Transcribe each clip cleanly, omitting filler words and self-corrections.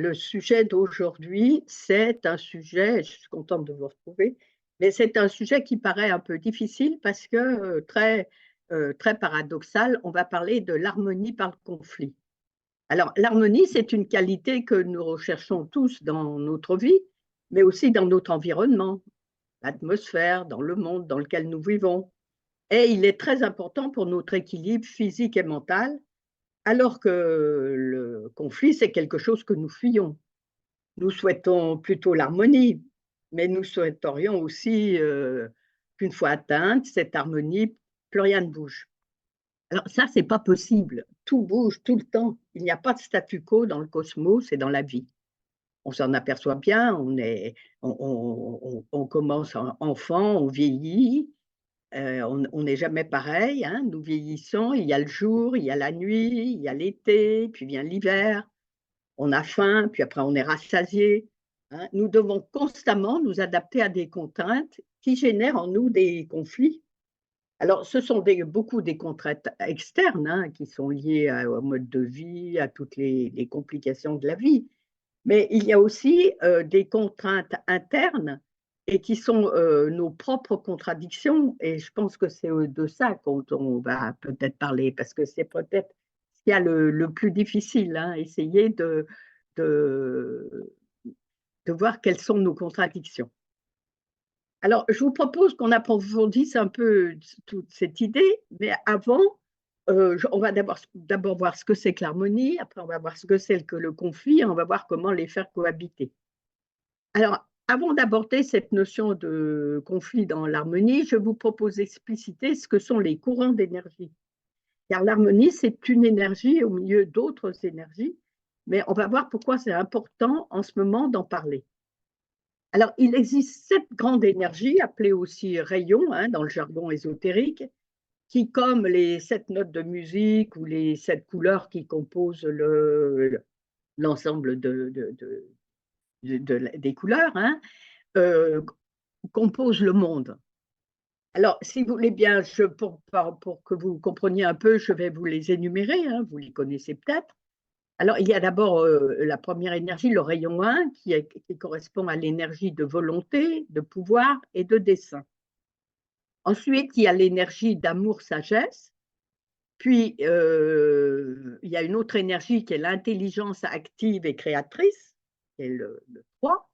le sujet d'aujourd'hui, c'est un sujet, je suis contente de vous retrouver, mais c'est un sujet qui paraît un peu difficile parce que très paradoxal. On va parler de l'harmonie par le conflit. Alors, l'harmonie, c'est une qualité que nous recherchons tous dans notre vie, mais aussi dans notre environnement, l'atmosphère, dans le monde dans lequel nous vivons. Et il est très important pour notre équilibre physique et mental, alors que le conflit, c'est quelque chose que nous fuyons. Nous souhaitons plutôt l'harmonie, mais nous souhaiterions aussi qu'une fois atteinte cette harmonie, plus rien ne bouge. Alors ça, c'est pas possible. Tout bouge tout le temps. Il n'y a pas de statu quo dans le cosmos et dans la vie. On s'en aperçoit bien, on commence enfant, on vieillit, on n'est jamais pareil, hein. Nous vieillissons, il y a le jour, il y a la nuit, il y a l'été, puis vient l'hiver. On a faim, puis après on est rassasié, hein. Nous devons constamment nous adapter à des contraintes qui génèrent en nous des conflits. Alors, ce sont beaucoup des contraintes externes, hein, qui sont liées au mode de vie, à toutes les complications de la vie. Mais il y a aussi des contraintes internes et qui sont nos propres contradictions. Et je pense que c'est de ça qu'on va peut-être parler, parce que c'est peut-être ce qu'il y a le plus difficile, hein, essayer de, de voir quelles sont nos contradictions. Alors, je vous propose qu'on approfondisse un peu toute cette idée, mais avant, on va d'abord voir ce que c'est que l'harmonie, après on va voir ce que c'est que le conflit, et on va voir comment les faire cohabiter. Alors, avant d'aborder cette notion de conflit dans l'harmonie, je vous propose d'expliciter ce que sont les courants d'énergie. Car l'harmonie, c'est une énergie au milieu d'autres énergies, mais on va voir pourquoi c'est important en ce moment d'en parler. Alors, il existe 7 grandes énergies, appelées aussi rayons, hein, dans le jargon ésotérique, qui, comme les 7 notes de musique ou les 7 couleurs qui composent l'ensemble des couleurs, hein, euh, composent le monde. Alors, si vous voulez bien, pour que vous compreniez un peu, je vais vous les énumérer, hein, vous les connaissez peut-être. Alors, il y a d'abord la première énergie, le rayon 1, qui correspond à l'énergie de volonté, de pouvoir et de dessein. Ensuite, il y a l'énergie d'amour-sagesse. Puis, il y a une autre énergie qui est l'intelligence active et créatrice, qui est le 3.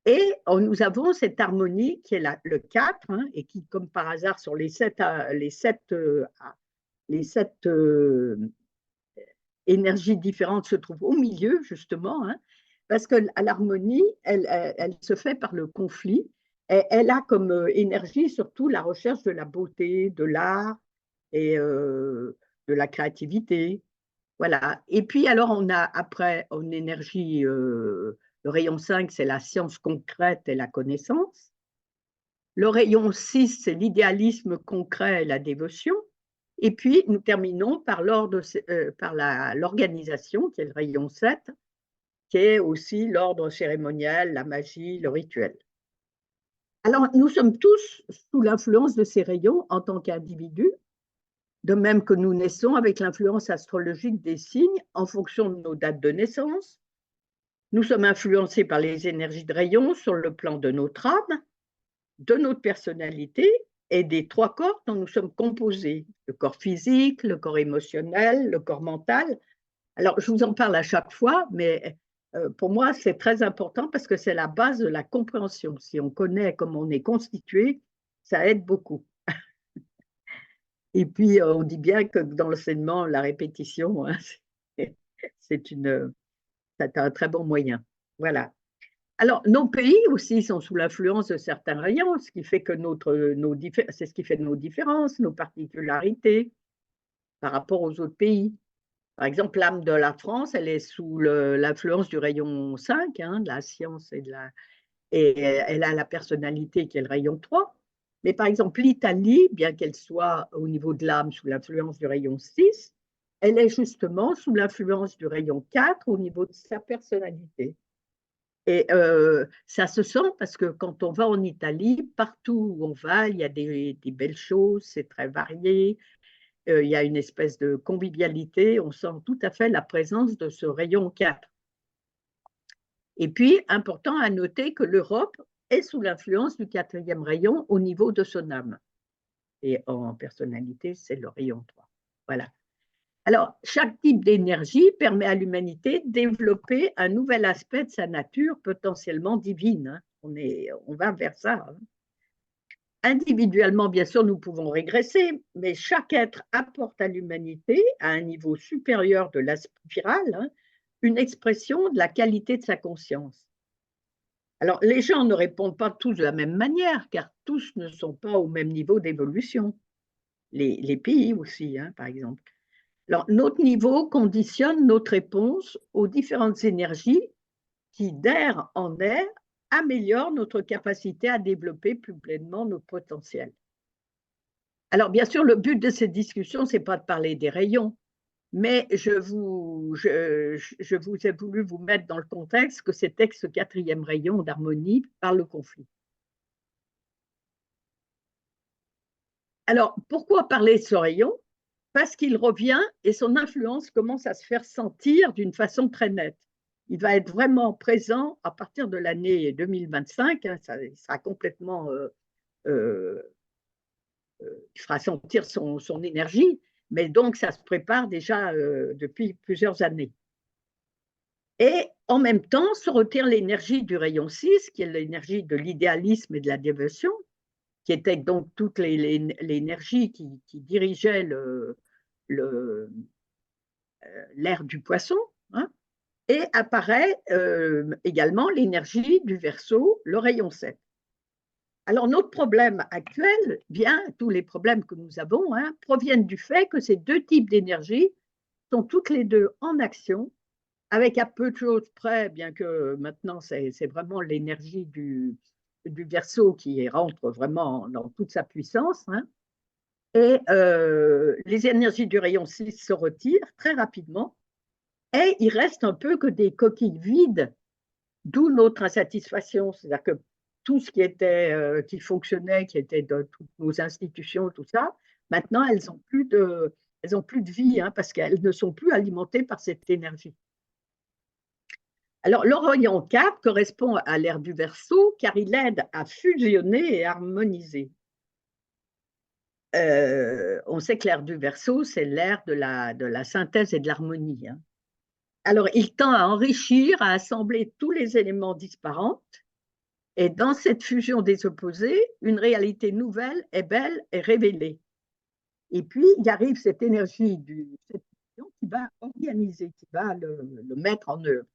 Et nous avons cette harmonie qui est le 4, hein, et qui, comme par hasard, sur les sept énergies différentes se trouve au milieu, justement, hein, parce que l'harmonie, elle se fait par le conflit. Et elle a comme énergie surtout la recherche de la beauté, de l'art et de la créativité. Voilà. Et puis, alors, on a après une énergie, le rayon 5, c'est la science concrète et la connaissance. Le rayon 6, c'est l'idéalisme concret et la dévotion. Et puis, nous terminons par l'organisation, qui est le rayon 7, qui est aussi l'ordre cérémoniel, la magie, le rituel. Alors, nous sommes tous sous l'influence de ces rayons en tant qu'individus, de même que nous naissons avec l'influence astrologique des signes en fonction de nos dates de naissance. Nous sommes influencés par les énergies de rayons sur le plan de notre âme, de notre personnalité et des 3 corps dont nous sommes composés, le corps physique, le corps émotionnel, le corps mental. Alors, je vous en parle à chaque fois, mais pour moi, c'est très important parce que c'est la base de la compréhension. Si on connaît comment on est constitué, ça aide beaucoup. Et puis, on dit bien que dans l'enseignement, la répétition, hein, c'est c'est un très bon moyen. Voilà. Alors, nos pays aussi sont sous l'influence de certains rayons, ce qui fait que c'est ce qui fait nos différences, nos particularités par rapport aux autres pays. Par exemple, l'âme de la France, elle est sous l'influence du rayon 5, hein, de la science et elle a la personnalité qui est le rayon 3. Mais par exemple, l'Italie, bien qu'elle soit au niveau de l'âme sous l'influence du rayon 6, elle est justement sous l'influence du rayon 4 au niveau de sa personnalité. Et ça se sent parce que quand on va en Italie, partout où on va, il y a des belles choses, c'est très varié, il y a une espèce de convivialité, on sent tout à fait la présence de ce rayon 4. Et puis, important à noter que l'Europe est sous l'influence du 4e rayon au niveau de son âme. Et en personnalité, c'est le rayon 3. Voilà. Alors, chaque type d'énergie permet à l'humanité de développer un nouvel aspect de sa nature potentiellement divine. On va vers ça. Individuellement, bien sûr, nous pouvons régresser, mais chaque être apporte à l'humanité, à un niveau supérieur de la spirale, une expression de la qualité de sa conscience. Alors, les gens ne répondent pas tous de la même manière, car tous ne sont pas au même niveau d'évolution. Les pays aussi, par exemple. Alors, notre niveau conditionne notre réponse aux différentes énergies qui, d'air en air, améliorent notre capacité à développer plus pleinement notre potentiel. Alors, bien sûr, le but de cette discussion, ce n'est pas de parler des rayons, mais je vous ai voulu vous mettre dans le contexte que c'était ce 4e rayon d'harmonie par le conflit. Alors, pourquoi parler de ce rayon? Parce qu'il revient et son influence commence à se faire sentir d'une façon très nette. Il va être vraiment présent à partir de l'année 2025, ça sera complètement, il fera sentir son énergie, mais donc ça se prépare déjà depuis plusieurs années. Et en même temps, se retire l'énergie du rayon 6, qui est l'énergie de l'idéalisme et de la dévotion, qui était donc toute l'énergie qui dirigeait l'ère du poisson, et apparaît également l'énergie du Verseau, le rayon 7. Alors, notre problème actuel, tous les problèmes que nous avons, proviennent du fait que ces deux types d'énergie sont toutes les deux en action, avec à peu de choses près, bien que maintenant, c'est vraiment l'énergie du Verseau qui rentre vraiment dans toute sa puissance. Et les énergies du rayon 6 se retirent très rapidement, et il reste un peu que des coquilles vides, d'où notre insatisfaction. C'est-à-dire que tout ce qui fonctionnait, qui était de toutes nos institutions, tout ça, maintenant, elles n'ont plus de vie, parce qu'elles ne sont plus alimentées par cette énergie. Alors, le rayon 4 correspond à l'ère du Verseau, car il aide à fusionner et harmoniser. On sait que l'ère du Verseau, c'est l'ère de la synthèse et de l'harmonie. Alors, il tend à enrichir, à assembler tous les éléments disparants, et dans cette fusion des opposés, une réalité nouvelle est belle et révélée. Et puis, il arrive cette énergie cette fusion qui va organiser, qui va le mettre en œuvre.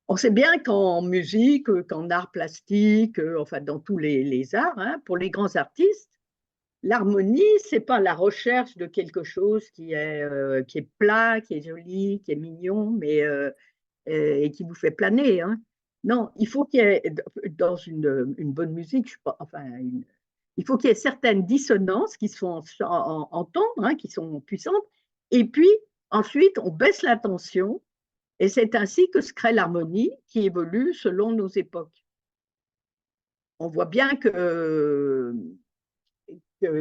On sait bien qu'en musique, qu'en art plastique, enfin dans tous les arts, pour les grands artistes, l'harmonie, ce n'est pas la recherche de quelque chose qui est plat, qui est joli, qui est mignon, et qui vous fait planer. Non, il faut qu'il y ait, dans une bonne musique, il faut qu'il y ait certaines dissonances qui se font entendre, qui sont puissantes, et puis ensuite, on baisse la tension, et c'est ainsi que se crée l'harmonie qui évolue selon nos époques. On voit bien que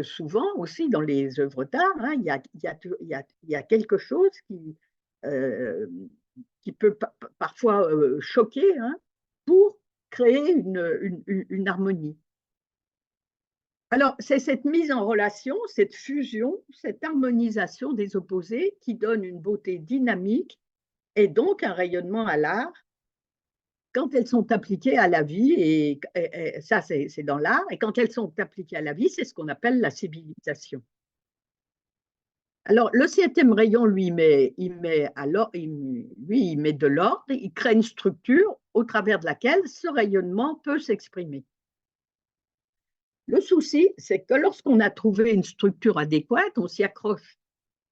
souvent aussi dans les œuvres d'art, il y a quelque chose qui peut parfois choquer, pour créer une harmonie. Alors, c'est cette mise en relation, cette fusion, cette harmonisation des opposés qui donne une beauté dynamique et donc un rayonnement à l'art quand elles sont appliquées à la vie, et ça c'est dans l'art, et quand elles sont appliquées à la vie, c'est ce qu'on appelle la civilisation. Alors, le 7e rayon, lui, il met de l'ordre, il crée une structure au travers de laquelle ce rayonnement peut s'exprimer. Le souci, c'est que lorsqu'on a trouvé une structure adéquate, on s'y accroche.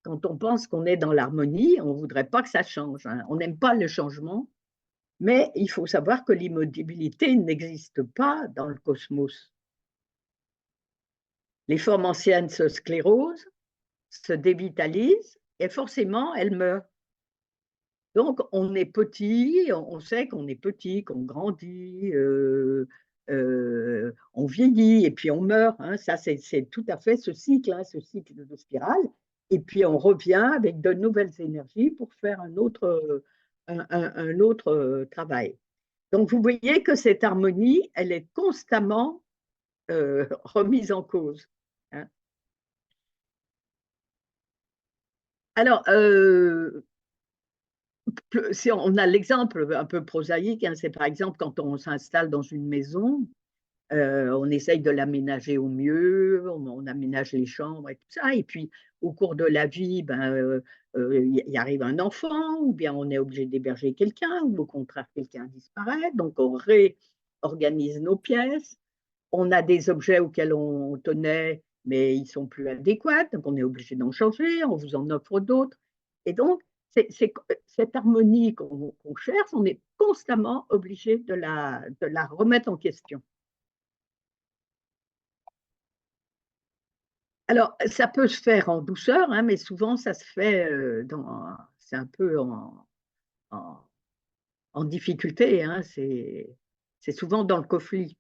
Quand on pense qu'on est dans l'harmonie, on ne voudrait pas que ça change. On n'aime pas le changement, mais il faut savoir que l'immobilité n'existe pas dans le cosmos. Les formes anciennes se sclérosent, se dévitalisent, et forcément, elles meurent. Donc, on est petit, on sait qu'on est petit, qu'on grandit, on vieillit, et puis on meurt. Ça, c'est tout à fait ce cycle de spirale. Et puis, on revient avec de nouvelles énergies pour faire un autre un autre travail. Donc, vous voyez que cette harmonie, elle est constamment remise en cause, hein. Alors, si on a l'exemple un peu prosaïque, hein, c'est par exemple quand on s'installe dans une maison, on essaye de l'aménager au mieux, on aménage les chambres et tout ça. Et puis, au cours de la vie, ben, il arrive un enfant, ou bien on est obligé d'héberger quelqu'un, ou au contraire, quelqu'un disparaît. Donc, on réorganise nos pièces. On a des objets auxquels on tenait, mais ils sont plus adéquats, donc on est obligé d'en changer, on vous en offre d'autres. Et donc, cette harmonie qu'on cherche, on est constamment obligé de la remettre en question. Alors, ça peut se faire en douceur, hein, mais souvent ça se fait c'est un peu en, en difficulté, hein, c'est souvent dans le conflit.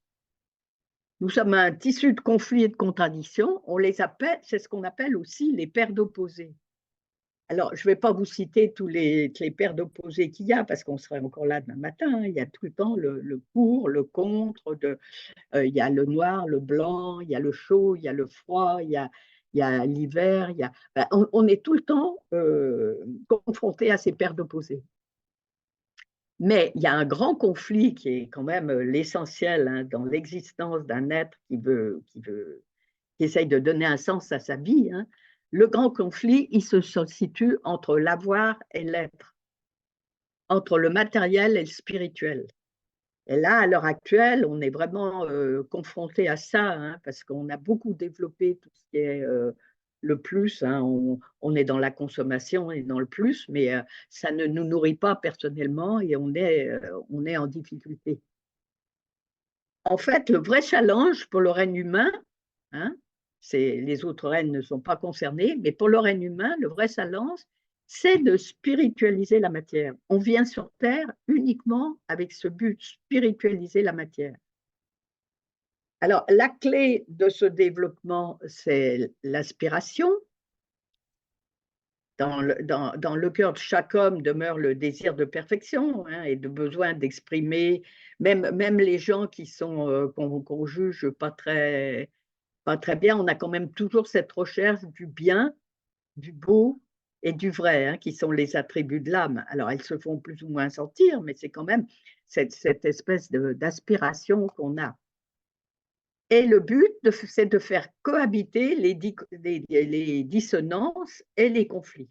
Nous sommes un tissu de conflits et de contradictions. On les appelle, c'est ce qu'on appelle aussi les paires d'opposés. Alors, je ne vais pas vous citer toutes les paires d'opposés qu'il y a, parce qu'on serait encore là demain matin, hein. Il y a tout le temps le pour, le contre, il y a le noir, le blanc, il y a le chaud, il y a le froid, il y a l'hiver. Ben, on est tout le temps confronté à ces paires d'opposés. Mais il y a un grand conflit qui est quand même l'essentiel, hein, dans l'existence d'un être qui essaye de donner un sens à sa vie, hein. Le grand conflit, il se situe entre l'avoir et l'être, entre le matériel et le spirituel. Et là, à l'heure actuelle, on est vraiment confronté à ça, hein, parce qu'on a beaucoup développé tout ce qui est le plus, hein. On est dans la consommation et dans le plus, mais ça ne nous nourrit pas personnellement et on est en difficulté. En fait, le vrai challenge pour le règne humain, hein, les autres règnes ne sont pas concernés, mais pour le règne humain, le vrai challenge, c'est de spiritualiser la matière. On vient sur Terre uniquement avec ce but, spiritualiser la matière. Alors, la clé de ce développement, c'est l'aspiration. Dans le cœur de chaque homme demeure le désir de perfection, hein, et de besoin d'exprimer, même les gens qui sont qu'on juge pas très bien, on a quand même toujours cette recherche du bien, du beau et du vrai, hein, qui sont les attributs de l'âme. Alors, elles se font plus ou moins sentir, mais c'est quand même cette espèce d'aspiration qu'on a. Et le but, c'est de faire cohabiter les dissonances et les conflits.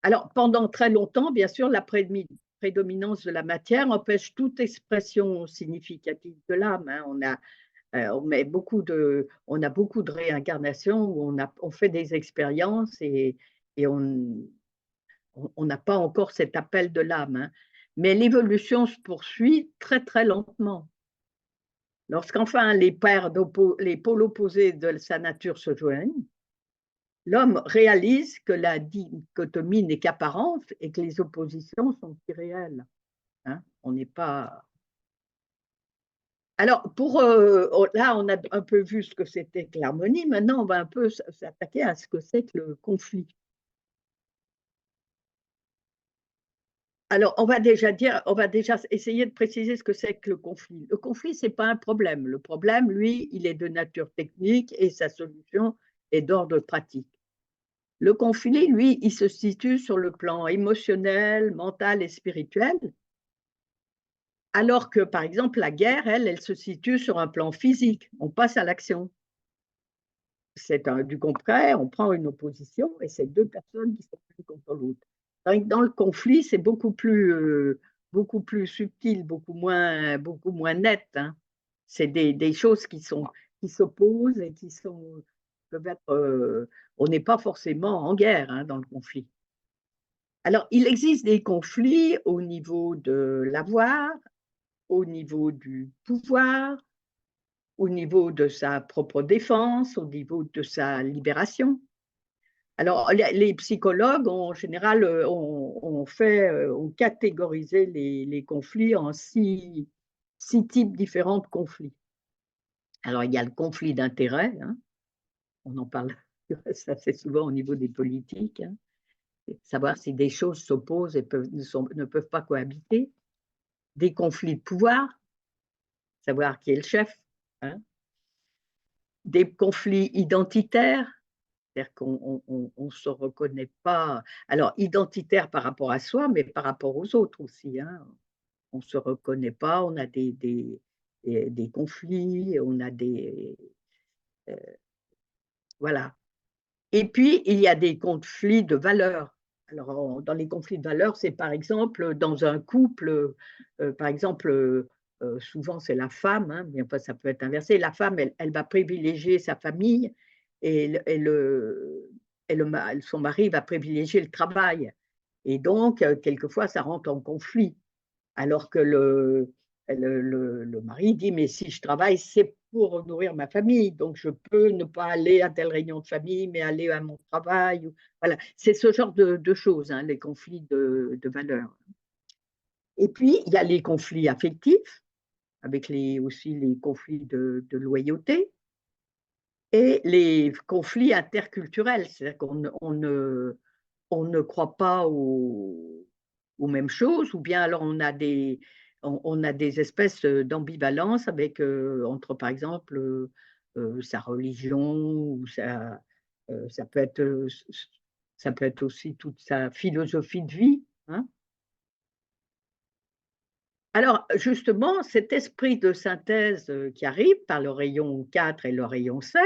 Alors, pendant très longtemps, bien sûr, la prédominance de la matière empêche toute expression significative de l'âme, hein. On a beaucoup de réincarnations où on fait des expériences et on n'a pas encore cet appel de l'âme, hein. Mais l'évolution se poursuit très, très lentement. Lorsqu'enfin les pôles opposés de sa nature se joignent, l'homme réalise que la dichotomie n'est qu'apparente et que les oppositions sont irréelles, hein. On n'est pas. Alors, là, on a un peu vu ce que c'était que l'harmonie. Maintenant, on va un peu s'attaquer à ce que c'est que le conflit. Alors, on va déjà essayer de préciser ce que c'est que le conflit. Le conflit, c'est pas un problème. Le problème, lui, il est de nature technique et sa solution est d'ordre pratique. Le conflit, lui, il se situe sur le plan émotionnel, mental et spirituel, alors que, par exemple, la guerre, elle se situe sur un plan physique. On passe à l'action. C'est du concret, on prend une opposition et c'est deux personnes qui sont l'une contre l'autre. Dans le conflit, c'est beaucoup plus subtil, beaucoup moins net, hein. C'est des choses qui s'opposent et peuvent être. On n'est pas forcément en guerre, hein, dans le conflit. Alors, il existe des conflits au niveau de l'avoir, au niveau du pouvoir, au niveau de sa propre défense, au niveau de sa libération. Alors, les psychologues, en général, ont catégorisé les conflits en six types différents de conflits. Alors, il y a le conflit d'intérêts, hein, on en parle, ça c'est souvent au niveau des politiques, hein. savoir si des choses s'opposent et ne peuvent pas cohabiter. Des conflits de pouvoir, savoir qui est le chef, hein. Des conflits identitaires, c'est-à-dire qu'on on se reconnaît pas, alors identitaire par rapport à soi, mais par rapport aux autres aussi, hein. On se reconnaît pas, on a des conflits, on a heu, voilà. Et puis, il y a des conflits de valeurs. Alors, dans les conflits de valeurs, c'est par exemple dans un couple, par exemple, souvent c'est la femme, hein, mais enfin ça peut être inversé. La femme, elle va privilégier sa famille et son mari va privilégier le travail. Et donc, quelquefois, ça rentre en conflit. Alors que le mari dit: «Mais si je travaille, c'est pour nourrir ma famille, donc je peux ne pas aller à telle réunion de famille, mais aller à mon travail», ou voilà, c'est ce genre de choses, hein, les conflits de valeurs. Et puis, il y a les conflits affectifs, avec aussi les conflits de loyauté et les conflits interculturels. C'est-à-dire qu'on ne croit pas aux mêmes choses, ou bien alors on a des espèces d'ambivalence avec, entre par exemple, sa religion, ou ça peut être, ça peut être aussi toute sa philosophie de vie, hein. Alors justement, cet esprit de synthèse, qui arrive par le rayon 4 et le rayon 7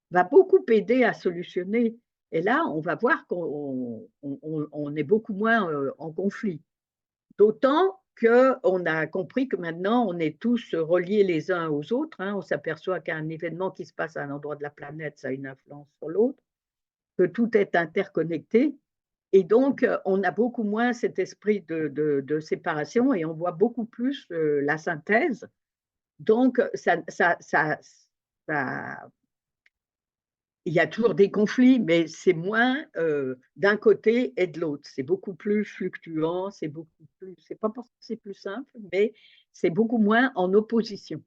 va beaucoup aider à solutionner, et là, on va voir qu'on est beaucoup moins, en conflit. D'autant qu'on a compris que maintenant on est tous reliés les uns aux autres, hein. On s'aperçoit qu'un événement qui se passe à un endroit de la planète, ça a une influence sur l'autre, que tout est interconnecté, et donc on a beaucoup moins cet esprit de séparation, et on voit beaucoup plus, la synthèse. Donc ça il y a toujours des conflits, mais c'est moins, d'un côté et de l'autre. C'est beaucoup plus fluctuant, c'est pas parce que c'est plus simple, mais c'est beaucoup moins en opposition.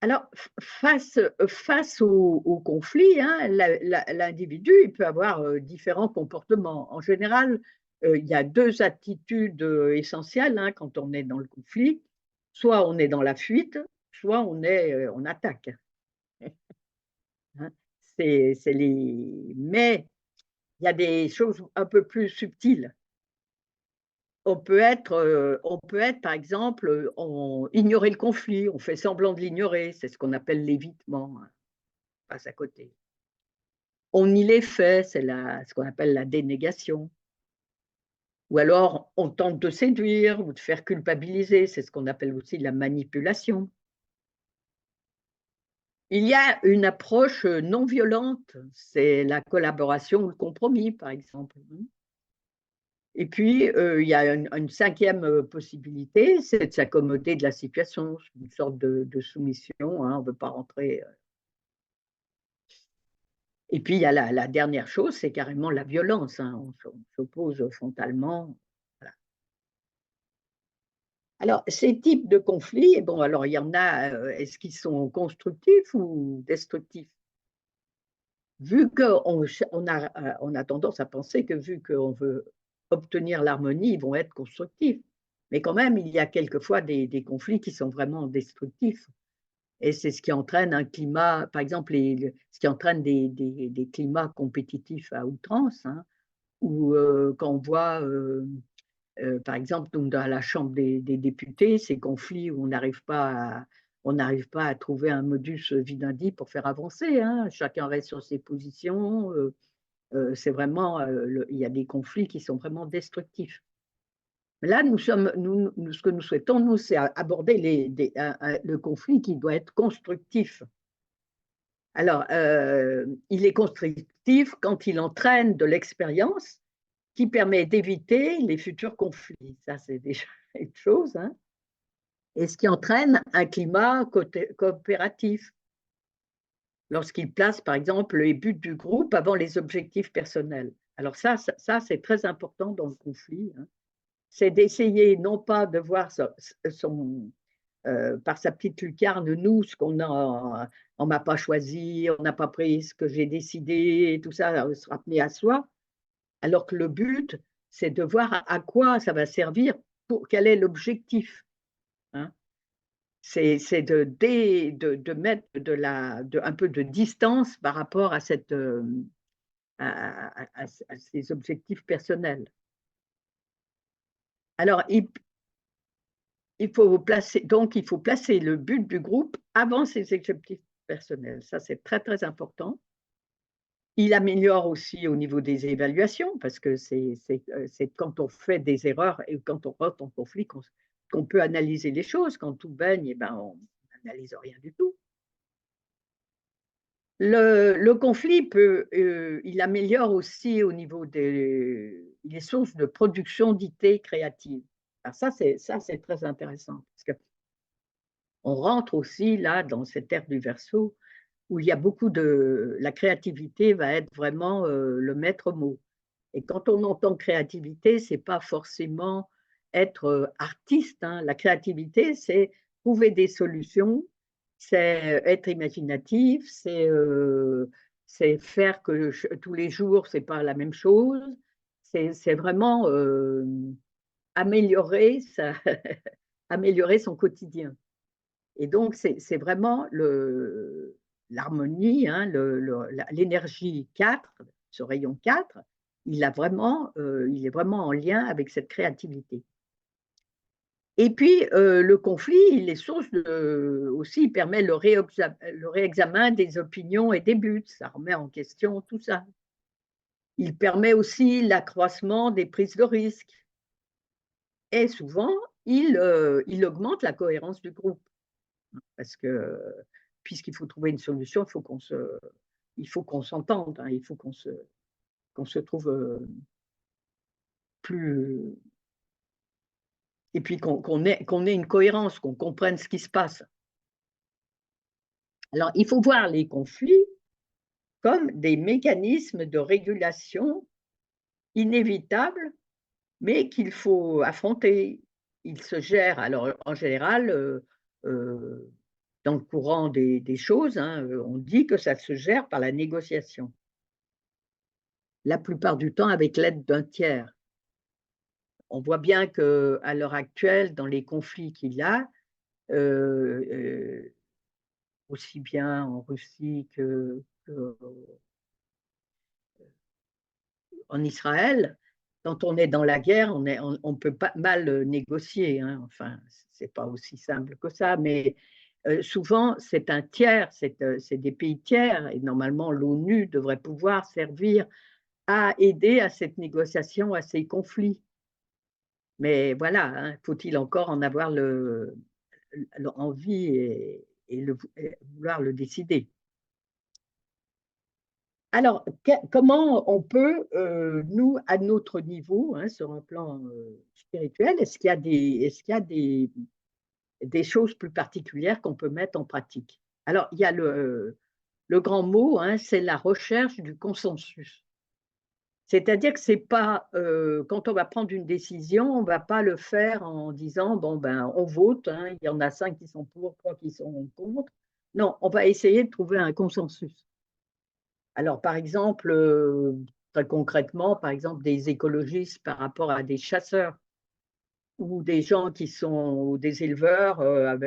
Alors, face au conflit, hein, l'individu, il peut avoir, différents comportements. En général, il y a 2 attitudes, essentielles, hein, quand on est dans le conflit. Soit on est dans la fuite, soit on attaque, hein. C'est les Mais il y a des choses un peu plus subtiles. On peut être par exemple, on ignorer le conflit, on fait semblant de l'ignorer, c'est ce qu'on appelle l'évitement, hein, on passe à côté. On nie les faits, c'est ce qu'on appelle la dénégation. Ou alors on tente de séduire ou de faire culpabiliser, c'est ce qu'on appelle aussi la manipulation. Il y a une approche, non violente, c'est la collaboration ou le compromis, par exemple, mmh. Et puis, il y a une 5e, possibilité, c'est de s'accommoder de la situation, une sorte de soumission, hein, on ne veut pas rentrer, et puis il y a la dernière chose, c'est carrément la violence, hein, on s'oppose frontalement, voilà. Alors ces types de conflits, bon, alors il y en a, est-ce qu'ils sont constructifs ou destructifs? Vu on a tendance à penser que vu qu'on veut obtenir l'harmonie, ils vont être constructifs. Mais quand même, il y a quelquefois des conflits qui sont vraiment destructifs, et c'est ce qui entraîne un climat, par exemple, ce qui entraîne des climats compétitifs à outrance, hein, où, quand on voit, par exemple, donc dans la Chambre des députés, ces conflits où on n'arrive pas à trouver un modus vivendi pour faire avancer, hein. Chacun reste sur ses positions, c'est vraiment, il y a des conflits qui sont vraiment destructifs. Mais là, ce que nous souhaitons, nous, c'est aborder le conflit qui doit être constructif. Alors, il est constructif quand il entraîne de l'expérience qui permet d'éviter les futurs conflits. Ça, c'est déjà une chose, hein, et ce qui entraîne un climat coopératif, lorsqu'il place, par exemple, les buts du groupe avant les objectifs personnels. Alors ça, c'est très important dans le conflit, hein. C'est d'essayer non pas de voir son par sa petite lucarne, nous, ce qu'on a, on m'a pas choisi, on n'a pas pris ce que j'ai décidé, et tout ça, se ramener à soi. Alors que le but, c'est de voir à quoi ça va servir, pour quel est l'objectif, hein. C'est de mettre un peu de distance par rapport à cette, à ces objectifs personnels. Alors il faut placer le but du groupe avant ses objectifs personnels. Ça, c'est très, très important. Il améliore aussi au niveau des évaluations parce que c'est quand on fait des erreurs et quand on rentre en conflit qu'on peut analyser les choses. Quand tout baigne, eh ben, on n'analyse rien du tout. Le conflit il améliore aussi au niveau il est source de production d'idées créatives. Alors ça, c'est très intéressant parce qu'on rentre aussi là dans cette ère du Verseau où il y a beaucoup la créativité va être vraiment le maître mot. Et quand on entend créativité, c'est pas forcément être artiste, hein. La créativité, c'est trouver des solutions, c'est être imaginatif, c'est faire que tous les jours, c'est pas la même chose. C'est vraiment améliorer, améliorer son quotidien. Et donc, c'est vraiment l'harmonie, hein, l'énergie 4, ce rayon 4, il est vraiment en lien avec cette créativité. Et puis, le conflit, il est source aussi, il permet le réexamen des opinions et des buts. Ça remet en question tout ça. Il permet aussi l'accroissement des prises de risques. Et souvent, il augmente la cohérence du groupe. Parce que, puisqu'il faut trouver une solution, il faut qu'on s'entende, hein, il faut qu'on se trouve plus. Et puis qu'on ait une cohérence, qu'on comprenne ce qui se passe. Alors, il faut voir les conflits comme des mécanismes de régulation inévitables, mais qu'il faut affronter. Ils se gèrent, alors en général, dans le courant des choses, hein, on dit que ça se gère par la négociation. La plupart du temps avec l'aide d'un tiers. On voit bien qu'à l'heure actuelle, dans les conflits qu'il y a, heu aussi bien en Russie qu'en Israël, quand on est dans la guerre, on peut pas mal, négocier, hein, enfin, c'est pas aussi simple que ça, mais souvent c'est un tiers, c'est des pays tiers et normalement l'ONU devrait pouvoir servir à aider à cette négociation, à ces conflits. Mais voilà, hein, faut-il encore en avoir l'envie et vouloir le décider. Alors, comment on peut, nous, à notre niveau, hein, sur un plan spirituel, est-ce qu'il y a des choses plus particulières qu'on peut mettre en pratique? Alors, il y a le grand mot, hein, c'est la recherche du consensus. C'est-à-dire que c'est pas, quand on va prendre une décision, on va pas le faire en disant: «Bon, ben, on vote, hein, il y en a 5 qui sont pour, 3 qui sont contre». Non, on va essayer de trouver un consensus. Alors, par exemple, très concrètement, par exemple, des écologistes par rapport à des chasseurs ou des gens qui sont ou des éleveurs,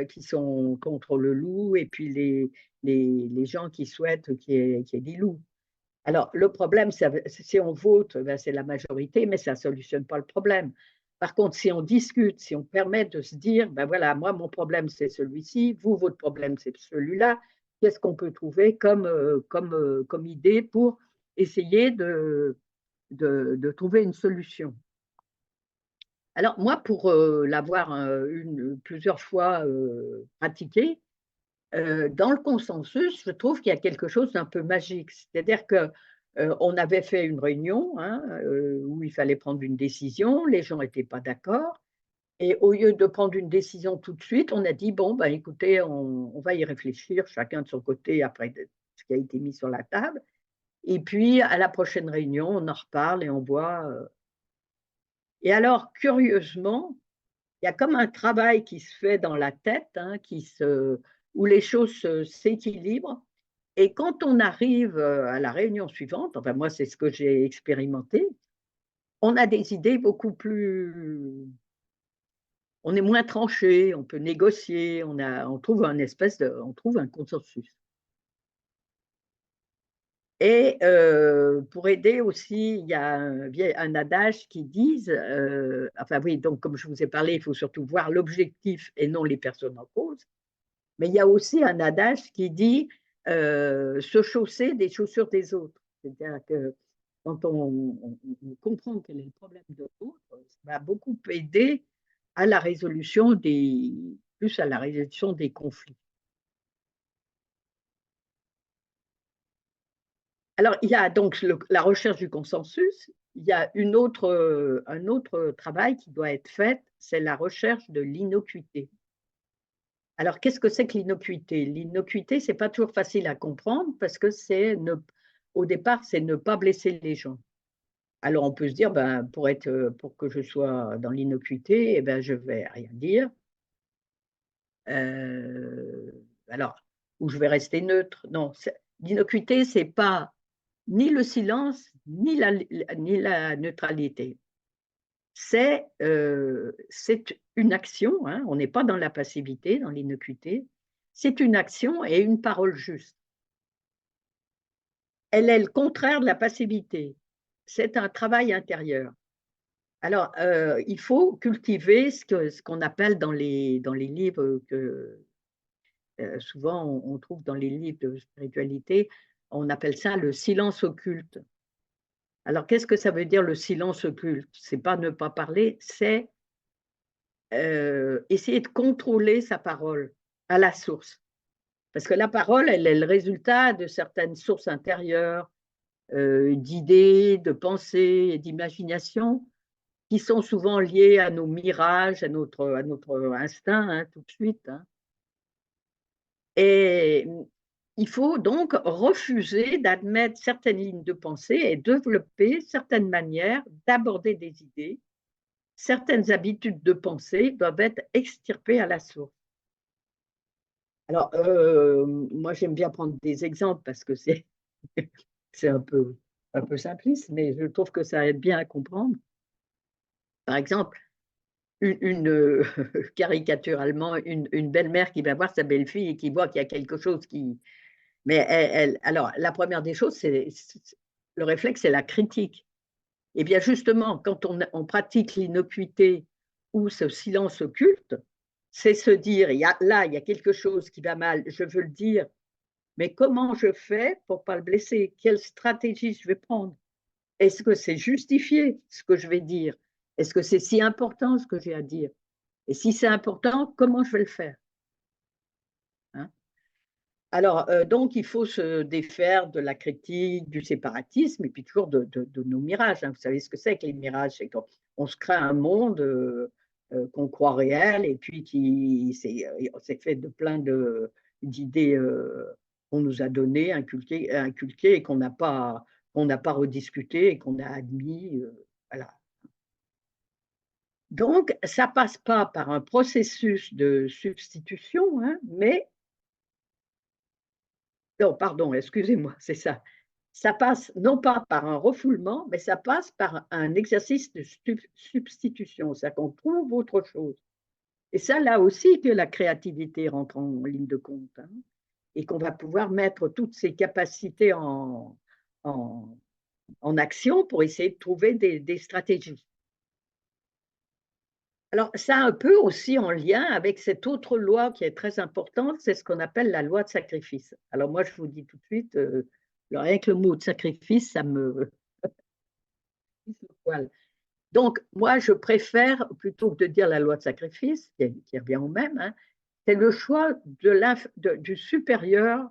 qui sont contre le loup et puis les gens qui souhaitent qu'il y ait des loups. Alors, le problème, si on vote, ben, c'est la majorité, mais ça ne solutionne pas le problème. Par contre, si on discute, si on permet de se dire, ben voilà, moi, mon problème, c'est celui-ci, vous, votre problème, c'est celui-là, qu'est-ce qu'on peut trouver comme idée pour essayer de trouver une solution? Alors, moi, pour l'avoir plusieurs fois pratiqué, dans le consensus, je trouve qu'il y a quelque chose d'un peu magique. C'est-à-dire que, on avait fait une réunion, hein, où il fallait prendre une décision, les gens n'étaient pas d'accord et au lieu de prendre une décision tout de suite, on a dit: «Bon, ben, écoutez, on va y réfléchir chacun de son côté après ce qui a été mis sur la table et puis à la prochaine réunion, on en reparle et on voit», et alors curieusement, il y a comme un travail qui se fait dans la tête, hein, où les choses s'équilibrent. Et quand on arrive à la réunion suivante, enfin moi c'est ce que j'ai expérimenté, on a des idées beaucoup plus, on est moins tranché, on peut négocier, on trouve on trouve un consensus. Et pour aider aussi, il y a un adage qui dit, enfin oui, donc comme je vous ai parlé, il faut surtout voir l'objectif et non les personnes en cause. Mais il y a aussi un adage qui dit se chausser des chaussures des autres. C'est-à-dire que quand on comprend quel est le problème de l'autre, ça va beaucoup aider à la résolution plus à la résolution des conflits. Alors, il y a donc la recherche du consensus. Il y a un autre travail qui doit être fait, c'est la recherche de l'innocuité. Alors, qu'est-ce que c'est que l'innocuité? L'innocuité, c'est pas toujours facile à comprendre parce que au départ, c'est ne pas blesser les gens. Alors, on peut se dire, ben, pour que je sois dans l'innocuité, eh ben, je vais rien dire. Alors, ou je vais rester neutre. Non, l'innocuité, c'est pas ni le silence, ni la neutralité. C'est une action, hein, on n'est pas dans la passivité, dans l'innocuité. C'est une action et une parole juste. Elle est le contraire de la passivité. C'est un travail intérieur. Alors, il faut cultiver ce qu'on appelle dans les livres que souvent on trouve dans les livres de spiritualité, on appelle ça le silence occulte. Alors, qu'est-ce que ça veut dire le silence occulte? C'est pas ne pas parler, c'est essayer de contrôler sa parole à la source. Parce que la parole, elle est le résultat de certaines sources intérieures, d'idées, de pensées et d'imagination qui sont souvent liées à nos mirages, à notre instinct, hein, tout de suite. Hein. Et il faut donc refuser d'admettre certaines lignes de pensée et développer certaines manières d'aborder des idées. Certaines habitudes de pensée doivent être extirpées à la source. Alors, moi, j'aime bien prendre des exemples parce que c'est c'est un peu simpliste, mais je trouve que ça aide bien à comprendre. Par exemple, caricaturalement, une belle-mère qui va voir sa belle-fille et qui voit qu'il y a quelque chose qui… Mais alors, la première des choses, le réflexe, c'est la critique. Et bien justement, quand on pratique l'innocuité ou ce silence occulte, c'est se dire, là, il y a quelque chose qui va mal, je veux le dire, mais comment je fais pour ne pas le blesser? Quelle stratégie je vais prendre? Est-ce que c'est justifié ce que je vais dire? Est-ce que c'est si important ce que j'ai à dire? Et si c'est important, comment je vais le faire? Hein. Alors, donc, il faut se défaire de la critique, du séparatisme et puis toujours de nos mirages. Hein. Vous savez ce que c'est que les mirages? C'est quand on se crée un monde qu'on croit réel et puis c'est fait de plein d'idées qu'on nous a données, inculquées et qu'on n'a pas rediscuté et qu'on a admis. Voilà. Donc, ça passe pas par un processus de substitution, hein, mais non, pardon, excusez-moi, c'est ça. Ça passe non pas par un refoulement, mais ça passe par un exercice de substitution, c'est-à-dire qu'on trouve autre chose. Et ça, là aussi que la créativité rentre en ligne de compte, hein, et qu'on va pouvoir mettre toutes ces capacités en, en action pour essayer de trouver des stratégies. Alors, ça a un peu aussi en lien avec cette autre loi qui est très importante, c'est ce qu'on appelle la loi de sacrifice. Alors moi, je vous dis tout de suite, rien que le mot de sacrifice, ça me pisse le poil. Donc, moi, je préfère, plutôt que de dire la loi de sacrifice, qui revient au même, hein, c'est le choix du supérieur,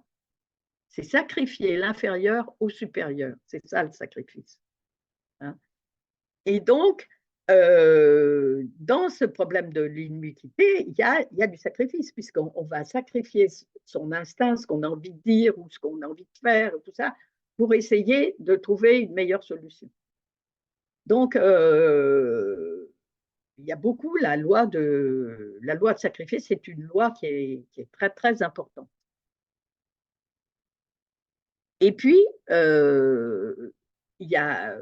c'est sacrifier l'inférieur au supérieur. C'est ça le sacrifice. Hein. Et donc, dans ce problème de l'iniquité, il y a du sacrifice, puisqu'on va sacrifier son instinct, ce qu'on a envie de dire ou ce qu'on a envie de faire, tout ça, pour essayer de trouver une meilleure solution. Donc, il y a beaucoup la loi de sacrifice, c'est une loi qui est très, très importante. Et puis, il y a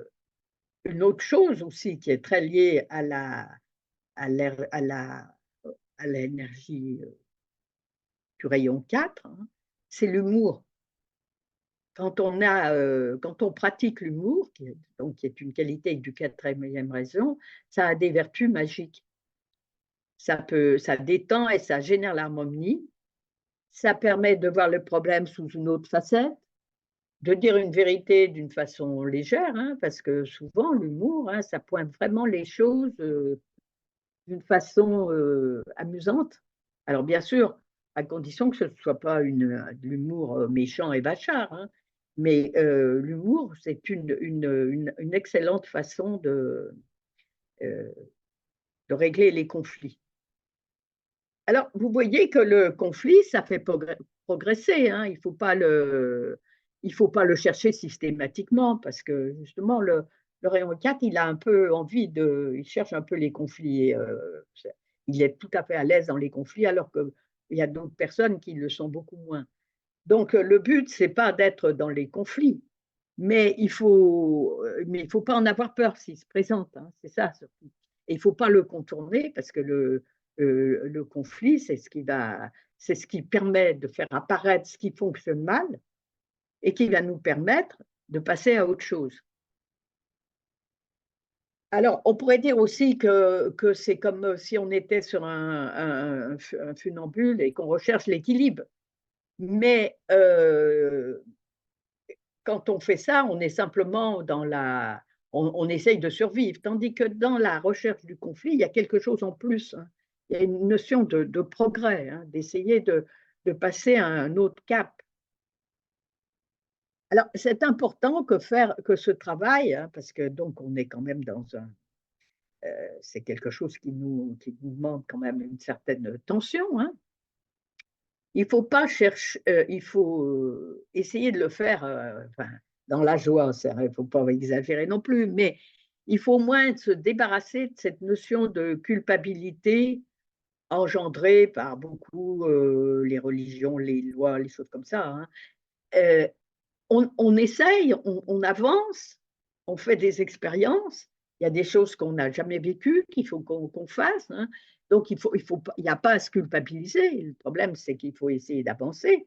une autre chose aussi qui est très liée à l'air à l'énergie, du rayon 4, hein, c'est l'humour. Quand on pratique l'humour, qui est une qualité du quatrième raison, ça a des vertus magiques. Ça détend et ça génère l'harmonie. Ça permet de voir le problème sous une autre facette, de dire une vérité d'une façon légère, hein, parce que souvent l'humour, hein, ça pointe vraiment les choses, d'une façon, amusante. Alors bien sûr, à condition que ce ne soit pas de l'humour, méchant et bâchard, hein, mais l'humour, c'est une excellente façon heu, de régler les conflits. Alors, vous voyez que le conflit, ça fait progresser, hein. Il faut pas le chercher systématiquement parce que justement le rayon 4, il a un peu envie il cherche un peu les conflits, il est tout à fait à l'aise dans les conflits alors qu'il y a d'autres personnes qui le sont beaucoup moins. Donc, le but, c'est pas d'être dans les conflits, mais il faut pas en avoir peur s'il se présente, hein, c'est ça surtout. Et il faut pas le contourner parce que le conflit, c'est ce qui permet de faire apparaître ce qui fonctionne mal et qui va nous permettre de passer à autre chose. Alors, on pourrait dire aussi que c'est comme, si on était sur un funambule et qu'on recherche l'équilibre. Mais, quand on fait ça, on est simplement on essaye de survivre, tandis que dans la recherche du conflit, il y a quelque chose en plus, hein. Il y a une notion de progrès, hein, d'essayer de passer à un autre cap. Alors, c'est important que ce travail, hein, parce que donc on est quand même c'est quelque chose qui nous demande quand même une certaine tension, hein. Il faut pas chercher, il faut, essayer de le faire, enfin, dans la joie, il ne faut pas exagérer non plus, mais il faut au moins se débarrasser de cette notion de culpabilité engendrée par beaucoup, les religions, les lois, les choses comme ça, hein. Heu, on essaye, on avance, on fait des expériences. Il y a des choses qu'on n'a jamais vécues, qu'il faut qu'on fasse, hein. Donc il faut pas il y a pas à se culpabiliser. Le problème, c'est qu'il faut essayer d'avancer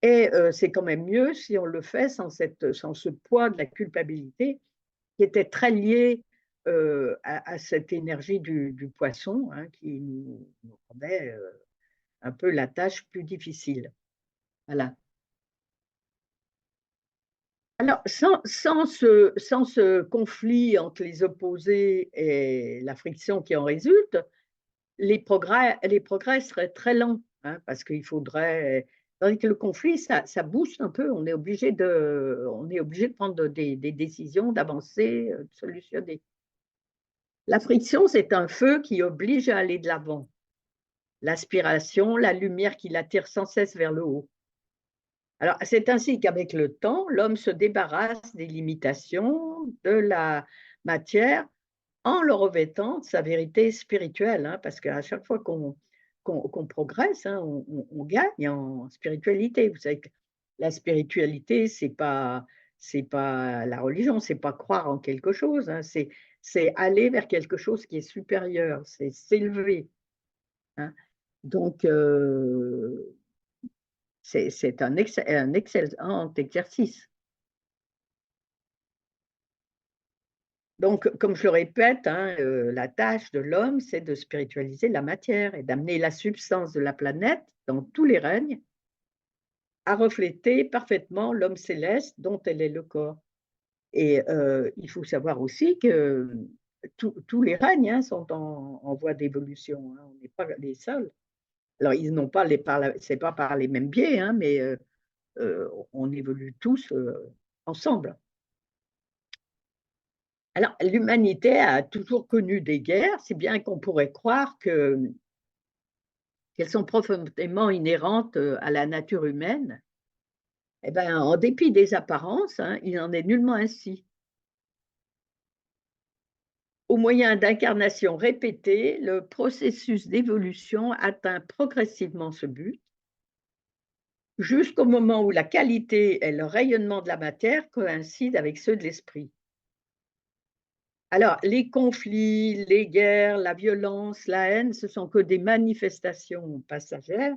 et c'est quand même mieux si on le fait sans ce poids de la culpabilité qui était très lié, à cette énergie du poisson, hein, qui nous rendait, un peu la tâche plus difficile. Voilà. Alors, sans ce conflit entre les opposés et la friction qui en résulte, les progrès seraient très lents, hein, parce qu'il faudrait tandis que le conflit, ça booste un peu, on est obligé de prendre des décisions, d'avancer, de solutionner. La friction, c'est un feu qui oblige à aller de l'avant. L'aspiration, la lumière qui l'attire sans cesse vers le haut. Alors, c'est ainsi qu'avec le temps, l'homme se débarrasse des limitations de la matière en le revêtant de sa vérité spirituelle, hein, parce qu'à chaque fois qu'on progresse, hein, on gagne en spiritualité. Vous savez que la spiritualité, c'est pas la religion, c'est pas croire en quelque chose, hein, c'est aller vers quelque chose qui est supérieur, c'est s'élever, hein. Donc, c'est un excellent exercice. Donc, comme je le répète, hein, la tâche de l'homme, c'est de spiritualiser la matière et d'amener la substance de la planète, dans tous les règnes, à refléter parfaitement l'homme céleste dont elle est le corps. Et il faut savoir aussi que tous les règnes, hein, sont en voie d'évolution, hein, on n'est pas les seuls. Alors ils n'ont pas c'est pas par les mêmes biais, hein, mais on évolue tous, ensemble. Alors, l'humanité a toujours connu des guerres, si bien qu'on pourrait croire qu'elles sont profondément inhérentes, à la nature humaine. Eh ben, en dépit des apparences, hein, il n'en est nullement ainsi. Au moyen d'incarnations répétées, le processus d'évolution atteint progressivement ce but, jusqu'au moment où la qualité et le rayonnement de la matière coïncident avec ceux de l'esprit. Alors, les conflits, les guerres, la violence, la haine, ce sont que des manifestations passagères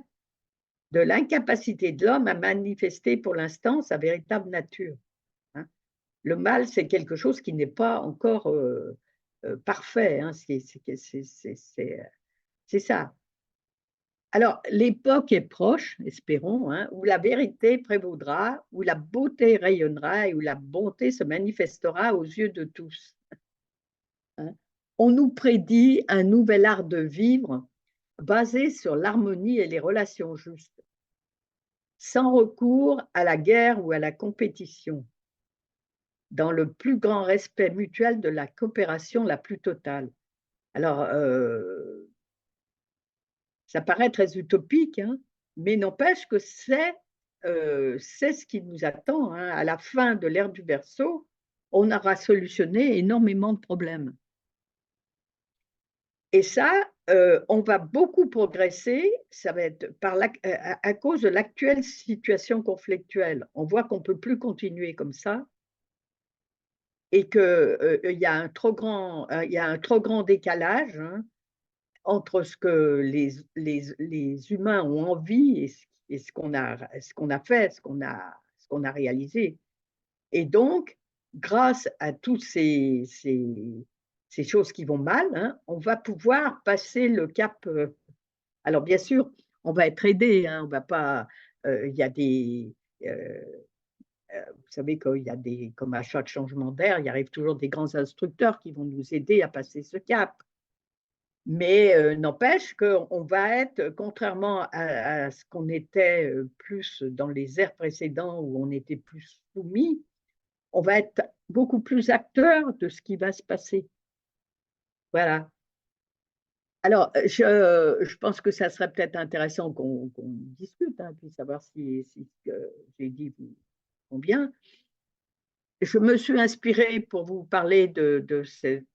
de l'incapacité de l'homme à manifester pour l'instant sa véritable nature, hein. Le mal, c'est quelque chose qui n'est pas encore parfait, hein, c'est ça. Alors, l'époque est proche, espérons, hein, où la vérité prévaudra, où la beauté rayonnera et où la bonté se manifestera aux yeux de tous, hein. On nous prédit un nouvel art de vivre basé sur l'harmonie et les relations justes, sans recours à la guerre ou à la compétition, dans le plus grand respect mutuel de la coopération la plus totale. Alors, ça paraît très utopique, hein, mais n'empêche que c'est ce qui nous attend, hein. À la fin de l'ère du Verseau, on aura solutionné énormément de problèmes. Et ça, on va beaucoup progresser, ça va être à cause de l'actuelle situation conflictuelle. On voit qu'on ne peut plus continuer comme ça et qu'il y a il y a un trop grand décalage, hein, entre ce que les humains ont envie et ce qu'on a fait, ce qu'on a réalisé. Et donc, grâce à toutes ces choses qui vont mal, hein, on va pouvoir passer le cap. Alors, bien sûr, on va être aidé, hein, on va pas. Il y a des. Vous savez qu'il y a des. Comme à chaque changement d'air, il arrive toujours des grands instructeurs qui vont nous aider à passer ce cap. Mais n'empêche qu'on va être, contrairement à ce qu'on était plus dans les ères précédents où on était plus soumis, on va être beaucoup plus acteur de ce qui va se passer. Voilà. Alors, je pense que ça serait peut-être intéressant qu'on discute, hein, puis savoir si ce que j'ai dit vous convient. Je me suis inspirée pour vous parler de cette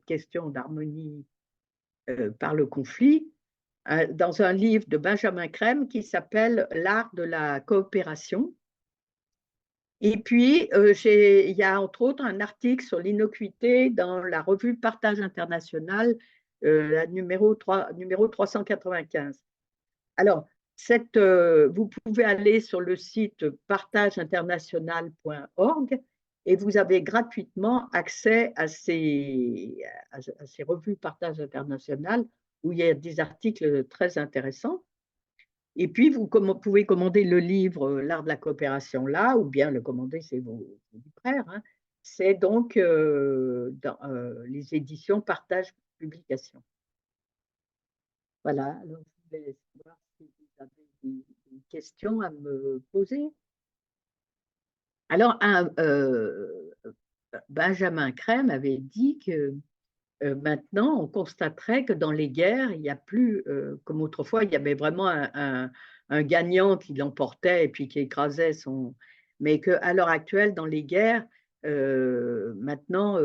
question d'harmonie par le conflit, dans un livre de Benjamin Crème qui s'appelle L'art de la coopération. Et puis, il y a entre autres un article sur l'innocuité dans la revue Partage International, la numéro 395. Alors, vous pouvez aller sur le site partageinternational.org et vous avez gratuitement accès à ces revues Partage International où il y a des articles très intéressants. Et puis, vous pouvez commander le livre L'art de la coopération là, ou bien le commander, c'est vos frères, hein. C'est donc dans les éditions Partage Publication. Voilà, alors je voulais savoir si vous avez des questions à me poser. Alors, Benjamin Crème avait dit que maintenant, on constaterait que dans les guerres, il n'y a plus, comme autrefois, il y avait vraiment un gagnant qui l'emportait et puis qui écrasait son. Mais qu'à l'heure actuelle, dans les guerres, maintenant,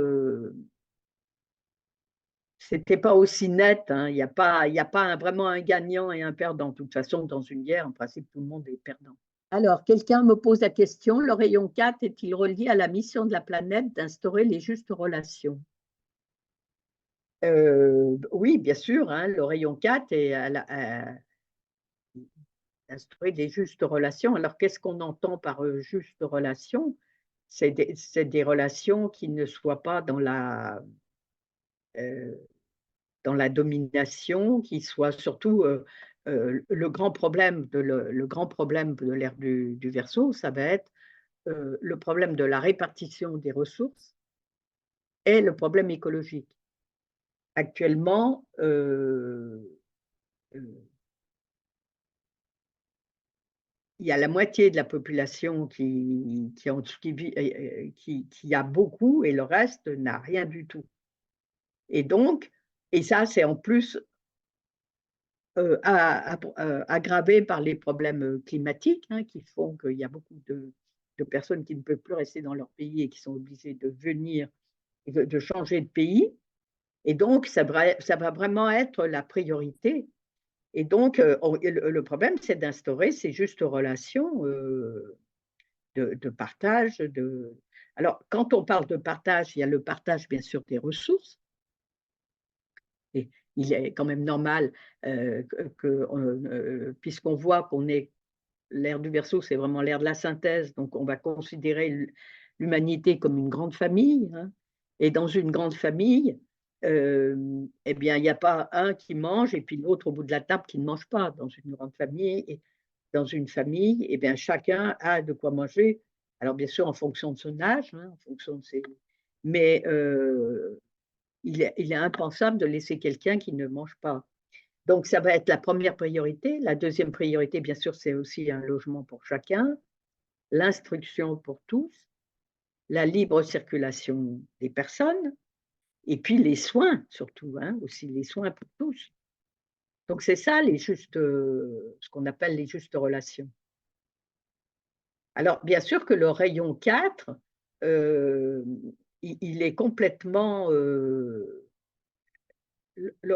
c'était pas aussi net, hein. Il y a pas vraiment un gagnant et un perdant. De toute façon, dans une guerre, en principe, tout le monde est perdant. Alors, quelqu'un me pose la question, le rayon 4 est-il relié à la mission de la planète d'instaurer les justes relations? Oui, bien sûr, hein, le rayon 4 est instaurer des justes relations. Alors, qu'est-ce qu'on entend par justes relations? C'est des relations qui ne soient pas euh, dans la domination, qui soient surtout le grand problème de l'ère du Verseau, ça va être le problème de la répartition des ressources et le problème écologique. Actuellement, euh, il y a la moitié de la population qui a beaucoup et le reste n'a rien du tout. Et donc, et ça, c'est en plus aggravé par les problèmes climatiques, hein, qui font qu'il y a beaucoup de personnes qui ne peuvent plus rester dans leur pays et qui sont obligées de venir de changer de pays. Et donc, ça va vraiment être la priorité. Et donc, le problème, c'est d'instaurer ces justes relations de partage. Alors, quand on parle de partage, il y a le partage, bien sûr, des ressources. Et il est quand même normal puisqu'on voit qu'on est l'ère du Verseau, c'est vraiment l'ère de la synthèse, donc on va considérer l'humanité comme une grande famille, hein. Et dans une grande famille, eh bien, il n'y a pas un qui mange et puis l'autre au bout de la table qui ne mange pas. Dans une grande famille, et dans une famille, eh bien, chacun a de quoi manger. Alors, bien sûr, en fonction de son âge, hein, en fonction de ses... Mais il est impensable de laisser quelqu'un qui ne mange pas. Donc, ça va être la première priorité. La deuxième priorité, bien sûr, c'est aussi un logement pour chacun, l'instruction pour tous, la libre circulation des personnes, et puis les soins, surtout, hein, aussi les soins pour tous. Donc, c'est ça ce qu'on appelle les justes relations. Alors, bien sûr que le rayon 4, euh, il est complètement le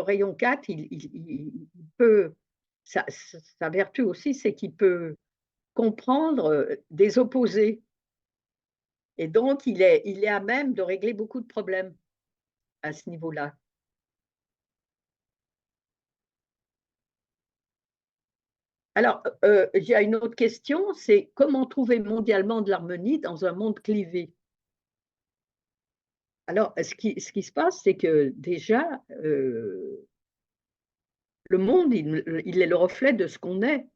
rayon 4, il peut, sa vertu aussi, c'est qu'il peut comprendre des opposés. Et donc, il est à même de régler beaucoup de problèmes à ce niveau-là. Alors, il y a une autre question, c'est comment trouver mondialement de l'harmonie dans un monde clivé? Alors, ce qui se passe, c'est que déjà, le monde, il est le reflet de ce qu'on est.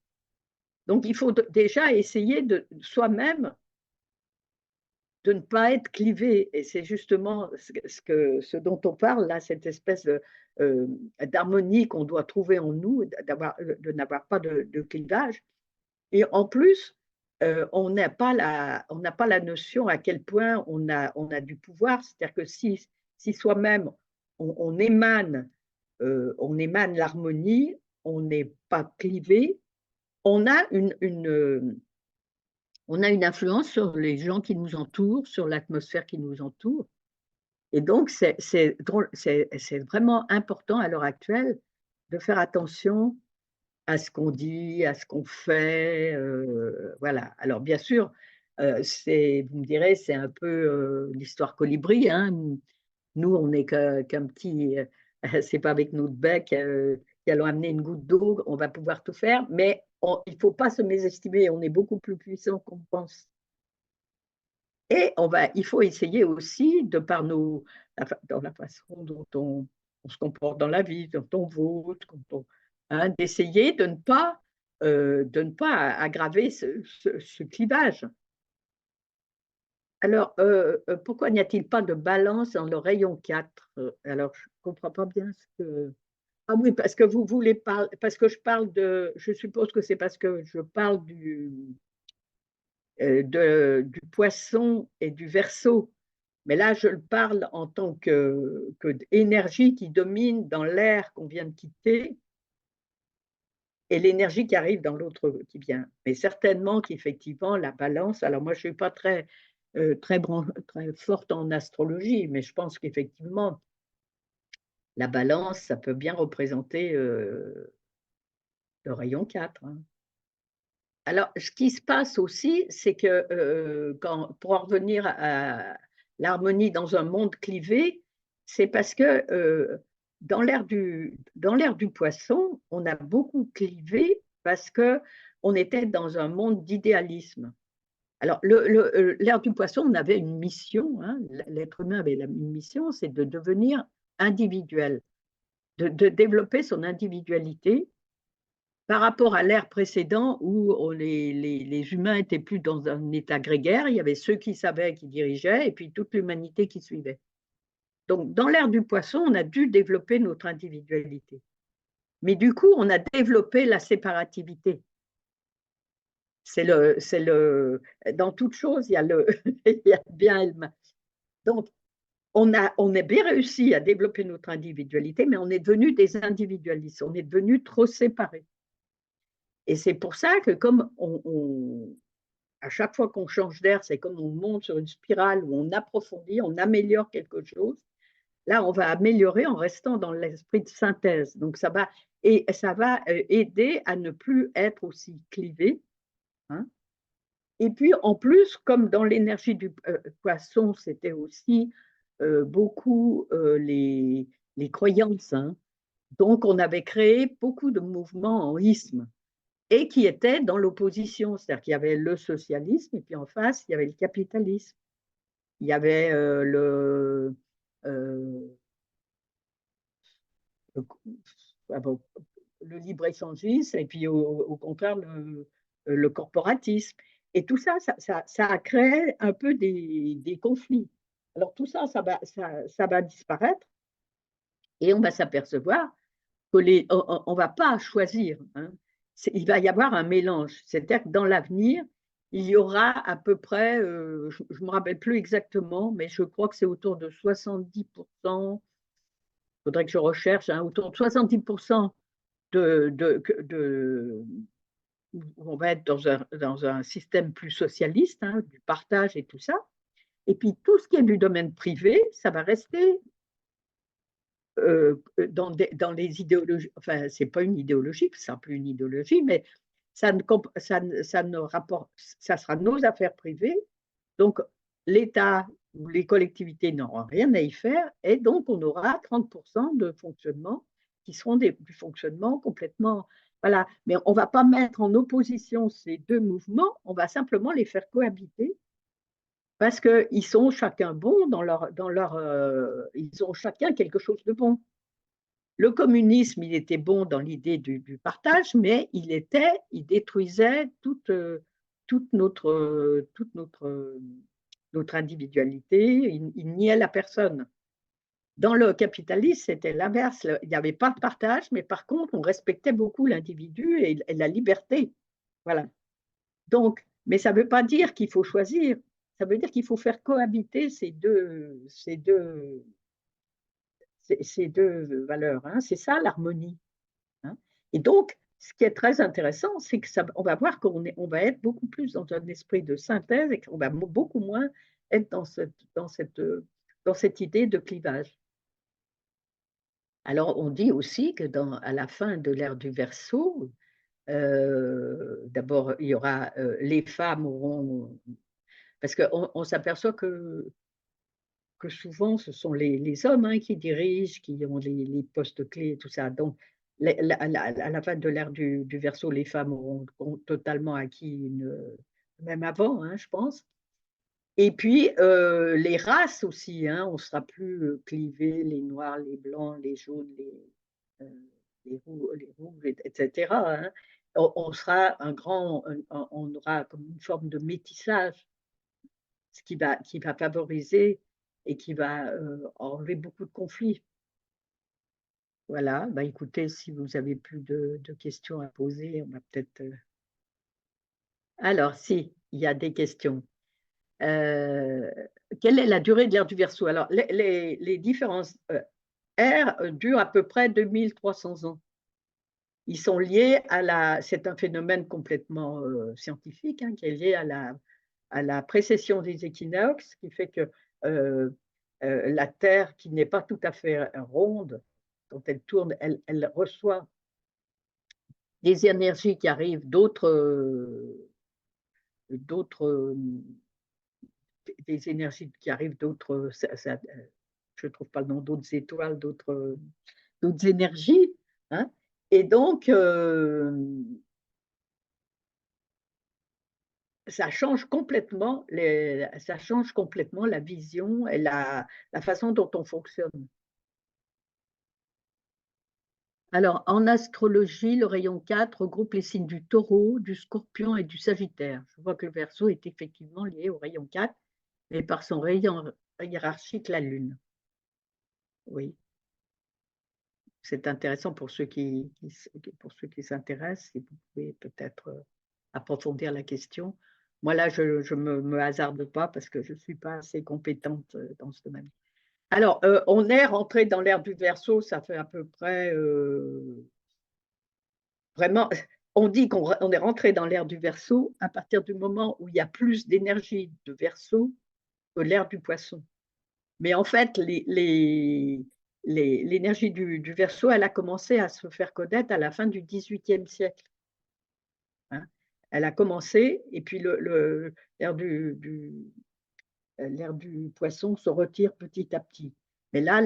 Donc, il faut déjà essayer de soi-même de ne pas être clivé. Et c'est justement ce dont on parle là, cette espèce d'harmonie qu'on doit trouver en nous, de n'avoir pas de clivage. Et en plus, on n'a pas la notion à quel point on a du pouvoir. C'est-à-dire que si soi-même on émane l'harmonie, on n'est pas clivé, on a on a une influence sur les gens qui nous entourent, sur l'atmosphère qui nous entoure. Et donc, c'est vraiment important à l'heure actuelle de faire attention à ce qu'on dit, à ce qu'on fait. Voilà. Alors, bien sûr, vous me direz, c'est un peu l'histoire colibri, hein. Nous, on n'est qu'un petit. C'est pas avec notre bec qui allons amener une goutte d'eau, on va pouvoir tout faire, mais il ne faut pas se mésestimer, on est beaucoup plus puissant qu'on pense. Et il faut essayer aussi, de par dans la façon dont on se comporte dans la vie, dont on vote, hein, d'essayer de ne pas aggraver ce clivage. Alors, pourquoi n'y a-t-il pas de balance dans le rayon 4? Alors, je ne comprends pas bien ce que... Ah oui, parce que vous voulez parler, parce que je parle je suppose que c'est parce que je parle du poisson et du verseau. Mais là, je le parle en tant que d'énergie qui domine dans l'air qu'on vient de quitter et l'énergie qui arrive dans l'autre qui vient. Mais certainement qu'effectivement, la balance, alors moi, je ne suis pas très forte en astrologie, mais je pense qu'effectivement, la balance, ça peut bien représenter le rayon 4, hein. Alors, ce qui se passe aussi, c'est que pour en revenir à l'harmonie dans un monde clivé, c'est parce que dans l'ère du poisson, on a beaucoup clivé parce que on était dans un monde d'idéalisme. Alors, l'ère du poisson, on avait une mission, hein, l'être humain avait une mission, c'est de devenir individuel, de développer son individualité par rapport à l'ère précédent où les humains étaient plus dans un état grégaire, il y avait ceux qui savaient, qui dirigeaient, et puis toute l'humanité qui suivait. Donc, dans l'ère du poisson, on a dû développer notre individualité. Mais du coup, on a développé la séparativité. Dans toute chose, il y a il y a le bien et le mal. Donc, on a bien réussi à développer notre individualité, mais on est devenus des individualistes, on est devenus trop séparés. Et c'est pour ça que comme à chaque fois qu'on change d'air, c'est comme on monte sur une spirale où on approfondit, on améliore quelque chose. Là, on va améliorer en restant dans l'esprit de synthèse. Donc, ça va aider à ne plus être aussi clivé, hein. Et puis, en plus, comme dans l'énergie du poisson, c'était aussi beaucoup les croyances, hein. Donc, on avait créé beaucoup de mouvements en isthme et qui étaient dans l'opposition. C'est-à-dire qu'il y avait le socialisme et puis en face, il y avait le capitalisme. Il y avait euh, le, ah bon, le libre-échangisme et puis au contraire le corporatisme. Et tout ça, ça a créé un peu des conflits. Alors tout ça, ça va disparaître et on va s'apercevoir que on va pas choisir, hein. Il va y avoir un mélange. C'est-à-dire que dans l'avenir, il y aura à peu près, je ne me rappelle plus exactement, mais je crois que c'est autour de 70%, il faudrait que je recherche, hein, autour de 70% de, on va être dans un système plus socialiste, hein, du partage et tout ça. Et puis tout ce qui est du domaine privé, ça va rester dans les idéologies. Enfin, c'est pas une idéologie, c'est un peu une idéologie, mais ça ne rapporte, ça sera nos affaires privées. Donc l'État ou les collectivités n'auront rien à y faire, et donc on aura 30% de fonctionnement qui seront du fonctionnement complètement. Voilà. Mais on ne va pas mettre en opposition ces deux mouvements, on va simplement les faire cohabiter parce qu'ils sont chacun bons ils ont chacun quelque chose de bon. Le communisme, il était bon dans l'idée du partage, mais il détruisait notre individualité, il niait la personne. Dans le capitalisme, c'était l'inverse. Il n'y avait pas de partage, mais par contre, on respectait beaucoup l'individu et la liberté. Voilà. Donc, mais ça ne veut pas dire qu'il faut choisir. Ça veut dire qu'il faut faire cohabiter ces deux valeurs, hein. C'est ça l'harmonie, hein. Et donc, ce qui est très intéressant, c'est que on va voir on va être beaucoup plus dans un esprit de synthèse et qu'on va beaucoup moins être dans cette idée de clivage. Alors, on dit aussi que à la fin de l'ère du Verseau, d'abord, il y aura les femmes auront, parce qu'on s'aperçoit que souvent ce sont les hommes, hein, qui dirigent, qui ont les postes clés et tout ça. Donc, à la fin de l'ère du Verseau, les femmes auront totalement acquis même avant, hein, je pense. Et puis, les races aussi, hein, on ne sera plus clivés, les noirs, les blancs, les jaunes, euh, les rouges, etc., hein. On sera on aura comme une forme de métissage, ce qui va favoriser et qui va enlever beaucoup de conflits. Voilà, bah écoutez, si vous avez plus de questions à poser, on va peut-être. Alors, si, il y a des questions. Euh, Quelle est la durée de l'ère du Verseau? Alors, les différents ères durent à peu près 2300 ans. Ils sont liés c'est un phénomène complètement scientifique, hein, qui est lié à la précession des équinoxes, qui fait que euh, la Terre, qui n'est pas tout à fait ronde, quand elle tourne, elle reçoit des énergies qui arrivent des énergies qui arrivent d'autres, je ne trouve pas le nom, d'autres étoiles, d'autres énergies, hein. Et donc, ça change complètement la vision et la façon dont on fonctionne. Alors, en astrologie, le rayon 4 regroupe les signes du Taureau, du Scorpion et du Sagittaire. Je vois que le Verseau est effectivement lié au rayon 4, mais par son rayon hiérarchique, la Lune. Oui, c'est intéressant pour ceux qui s'intéressent, et vous pouvez peut-être approfondir la question. Moi, là, je ne me hasarde pas parce que je ne suis pas assez compétente dans ce domaine. Alors, on est rentré dans l'ère du Verseau, ça fait à peu près vraiment. On dit qu'on est rentré dans l'ère du Verseau à partir du moment où il y a plus d'énergie de Verseau que l'ère du Poisson. Mais en fait, l'énergie du Verseau, elle a commencé à se faire connaître à la fin du XVIIIe siècle, hein. Elle a commencé et puis l'ère l'ère du Poisson se retire petit à petit. Mais là,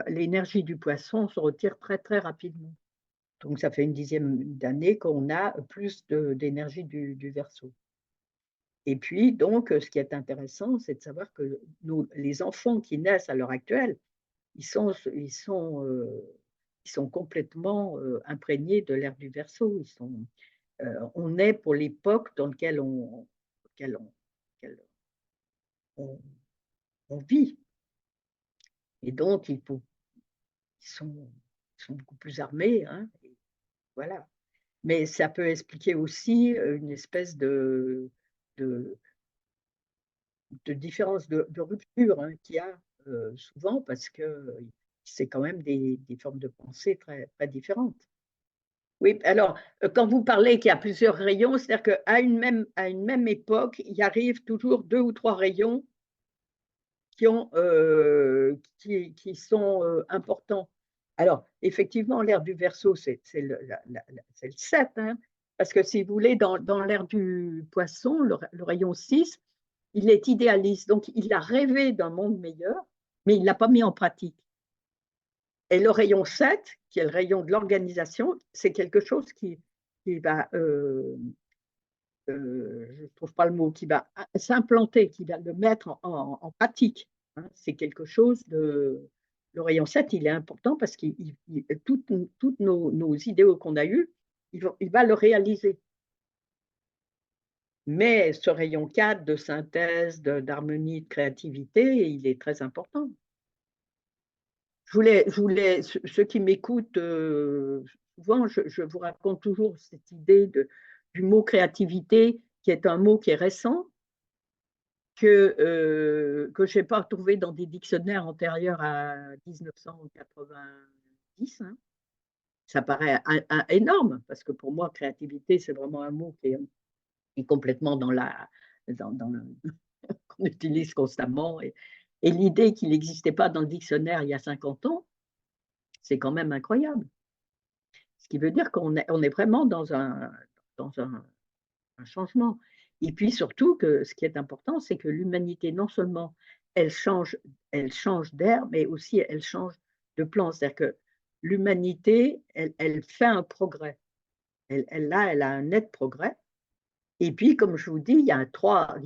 l'énergie du Poisson se retire très, très rapidement. Donc ça fait une dizaine d'années qu'on a plus d'énergie du Verseau. Et puis donc, ce qui est intéressant, c'est de savoir que les enfants qui naissent à l'heure actuelle, ils sont ils sont, heu, ils sont complètement, imprégnés de l'ère du Verseau. On est pour l'époque dans laquelle laquelle on on vit et donc ils sont ils sont beaucoup plus armés, hein, et voilà. Mais ça peut expliquer aussi, une espèce de différence de rupture, hein, qu'il y a, souvent parce que, c'est quand même des formes de pensée très très différentes. Oui, alors, quand vous parlez qu'il y a plusieurs rayons, c'est-à-dire à une même époque, il arrive toujours 2 ou 3 rayons qui sont, importants. Alors, effectivement, l'ère du Verseau, c'est c'est le 7, hein, parce que si vous voulez, dans l'ère du Poisson, le rayon 6, il est idéaliste, donc il a rêvé d'un monde meilleur, mais il ne l'a pas mis en pratique. Et le rayon 7, qui est le rayon de l'organisation, c'est quelque chose qui va, je ne trouve pas le mot, qui va s'implanter, qui va le mettre en pratique, hein. C'est quelque chose de le rayon 7, il est important parce qu'il toutes nos idéaux qu'on a eus, il va le réaliser. Mais ce rayon 4 de synthèse, d'harmonie, de créativité, il est très important. Ceux qui m'écoutent, souvent, je vous raconte toujours cette idée du mot créativité, qui est un mot qui est récent, que je n'ai pas retrouvé dans des dictionnaires antérieurs à 1990, hein. Ça paraît énorme, parce que pour moi, créativité, c'est vraiment un mot qui est complètement dans le qu'on utilise constamment et l'idée qu'il n'existait pas dans le dictionnaire il y a 50 ans, c'est quand même incroyable. Ce qui veut dire on est vraiment dans un changement. Et puis surtout que ce qui est important, c'est que l'humanité, non seulement elle change, elle change d'air, mais aussi elle change de plan. C'est-à-dire que l'humanité, elle fait un progrès. Elle a un net progrès. Et puis, comme je vous dis, il y a trois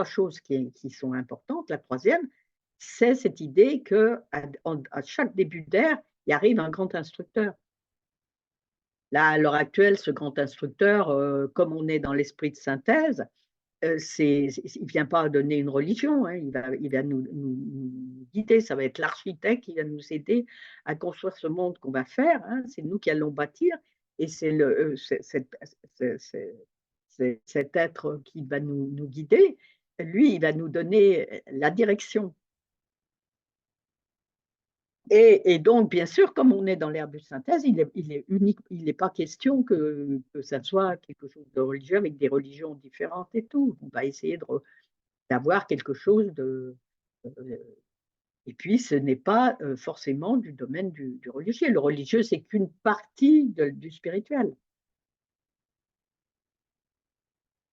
choses qui sont importantes. La troisième, c'est cette idée à chaque début d'ère, il arrive un grand instructeur. Là, à l'heure actuelle, ce grand instructeur, comme on est dans l'esprit de synthèse, il ne vient pas donner une religion, hein, il va nous guider, ça va être l'architecte qui va nous aider à construire ce monde qu'on va faire, hein, c'est nous qui allons bâtir et c'est cet être qui va nous guider, lui, il va nous donner la direction. Et donc, bien sûr, comme on est dans l'ère de synthèse, il est unique, il n'est pas question que ça soit quelque chose de religieux avec des religions différentes et tout. On va essayer d'avoir quelque chose heu et puis ce n'est pas, forcément du domaine du religieux. Le religieux, c'est qu'une partie du spirituel.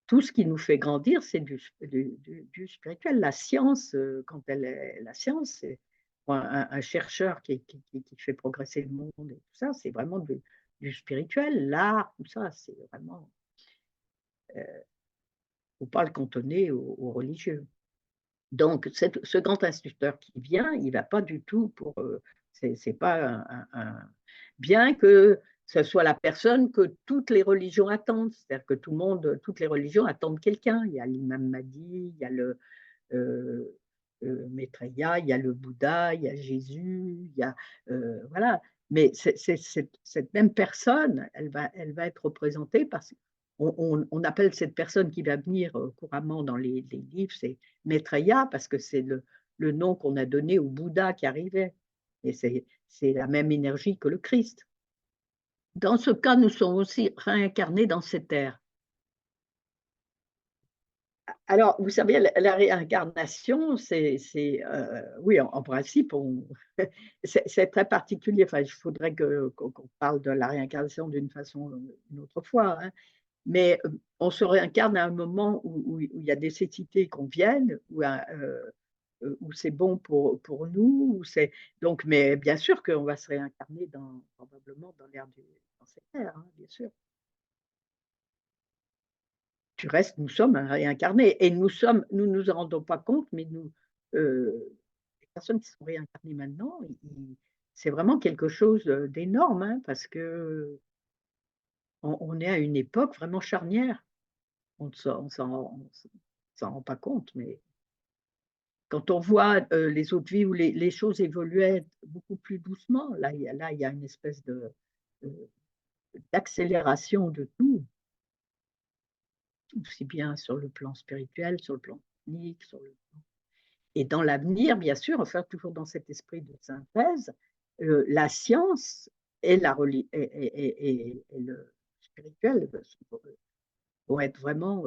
Tout ce qui nous fait grandir, c'est du spirituel. La science, quand elle est la science, c'est pour un chercheur qui fait progresser le monde et tout ça, c'est vraiment du spirituel. L'art, tout ça, c'est vraiment, faut pas le cantonner au religieux. Donc ce grand instituteur qui vient, il va pas du tout pour, c'est pas bien que ce soit la personne que toutes les religions attendent. C'est-à-dire que toutes les religions attendent quelqu'un. Il y a l'imam Mahdi, il y a heu Maitreya, il y a le Bouddha, il y a Jésus, il y a, voilà. Mais cette même personne, elle va être représentée parce on appelle cette personne qui va venir, couramment dans les livres, c'est Maitreya parce que c'est le nom qu'on a donné au Bouddha qui arrivait et c'est la même énergie que le Christ. Dans ce cas, nous sommes aussi réincarnés dans cette ère. Alors, vous savez, la réincarnation, oui, en principe, c'est très particulier. Enfin, il faudrait qu'on parle de la réincarnation d'une façon, une autre fois, hein. Mais, on se réincarne à un moment où il y a des nécessités qu'on vienne, où c'est bon pour nous, où c'est donc mais bien sûr qu'on va se réincarner probablement dans cette ère, hein, bien sûr. Du reste, nous sommes réincarnés et nous nous en rendons pas compte, mais les personnes qui sont réincarnées maintenant, ils c'est vraiment quelque chose, d'énorme, hein, parce qu'on on est à une époque vraiment charnière. On s'en rend pas compte, mais quand on voit, les autres vies où les choses évoluaient beaucoup plus doucement, là, il y a une espèce de d'accélération de tout, aussi bien sur le plan spirituel, sur le plan technique, et dans l'avenir, bien sûr, enfin toujours dans cet esprit de synthèse, la science et la reli et le spirituel vont être vraiment,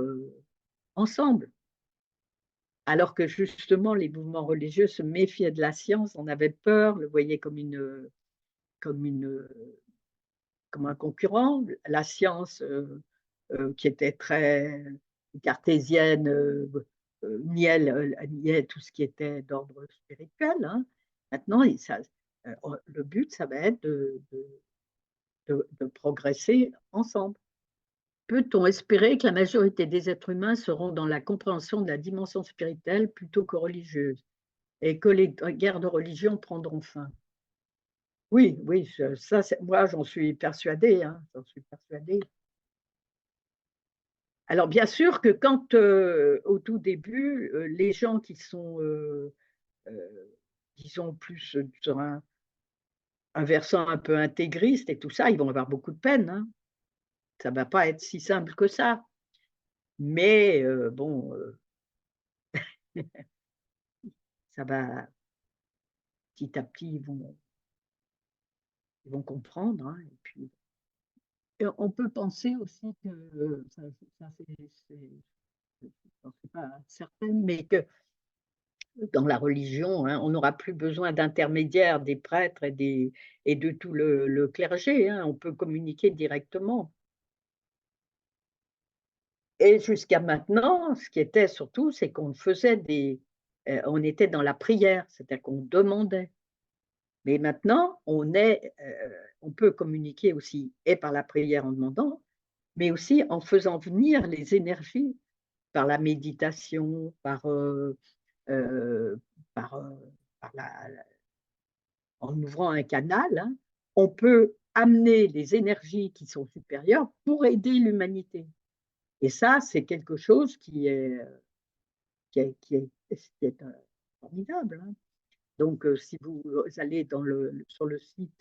ensemble. Alors que justement les mouvements religieux se méfiaient de la science, en avaient peur, le voyaient comme une, comme un concurrent. La science, qui était très cartésienne, niait tout ce qui était d'ordre spirituel, hein. Maintenant, le but, ça va être de progresser ensemble. Peut-on espérer que la majorité des êtres humains seront dans la compréhension de la dimension spirituelle plutôt que religieuse et que les guerres de religion prendront fin? Oui, oui, moi, j'en suis persuadée, hein, j'en suis persuadée. Alors bien sûr que quand, au tout début, les gens qui sont, disons plus, sur un versant un peu intégriste et tout ça, ils vont avoir beaucoup de peine, hein. Ça va pas être si simple que ça. Mais, bon, ça va petit à petit, ils vont comprendre, hein, et puis on peut penser aussi que, ça j'en suis pas certaine, mais que dans la religion, hein, on n'aura plus besoin d'intermédiaires, des prêtres et de tout le clergé, hein. On peut communiquer directement. Et jusqu'à maintenant, ce qui était surtout, c'est qu'on faisait on était dans la prière, c'est-à-dire qu'on demandait. Mais maintenant, on peut communiquer aussi et par la prière en demandant, mais aussi en faisant venir les énergies par la méditation, heu, par, par en ouvrant un canal, hein, on peut amener les énergies qui sont supérieures pour aider l'humanité. Et ça, c'est quelque chose qui est formidable, hein. Donc, si vous allez sur le site,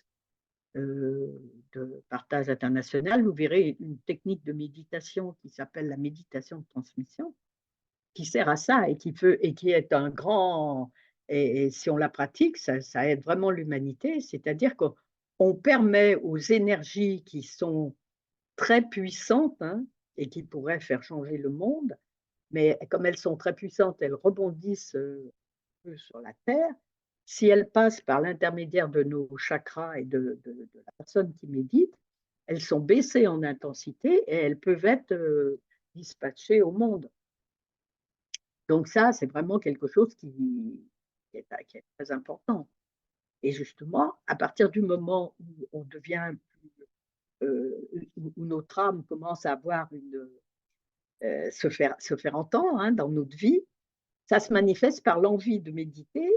de Partage International, vous verrez une technique de méditation qui s'appelle la méditation de transmission, qui sert à ça et qui est un grand et si on la pratique, ça aide vraiment l'humanité. C'est-à-dire qu'on permet aux énergies qui sont très puissantes, hein, et qui pourraient faire changer le monde, mais comme elles sont très puissantes, elles rebondissent, un peu sur la terre. Si elles passent par l'intermédiaire de nos chakras et de la personne qui médite, elles sont baissées en intensité et elles peuvent être, dispatchées au monde. Donc ça, c'est vraiment quelque chose qui est très important. Et justement, à partir du moment où on devient où notre âme commence à avoir se faire entendre, hein, dans notre vie, ça se manifeste par l'envie de méditer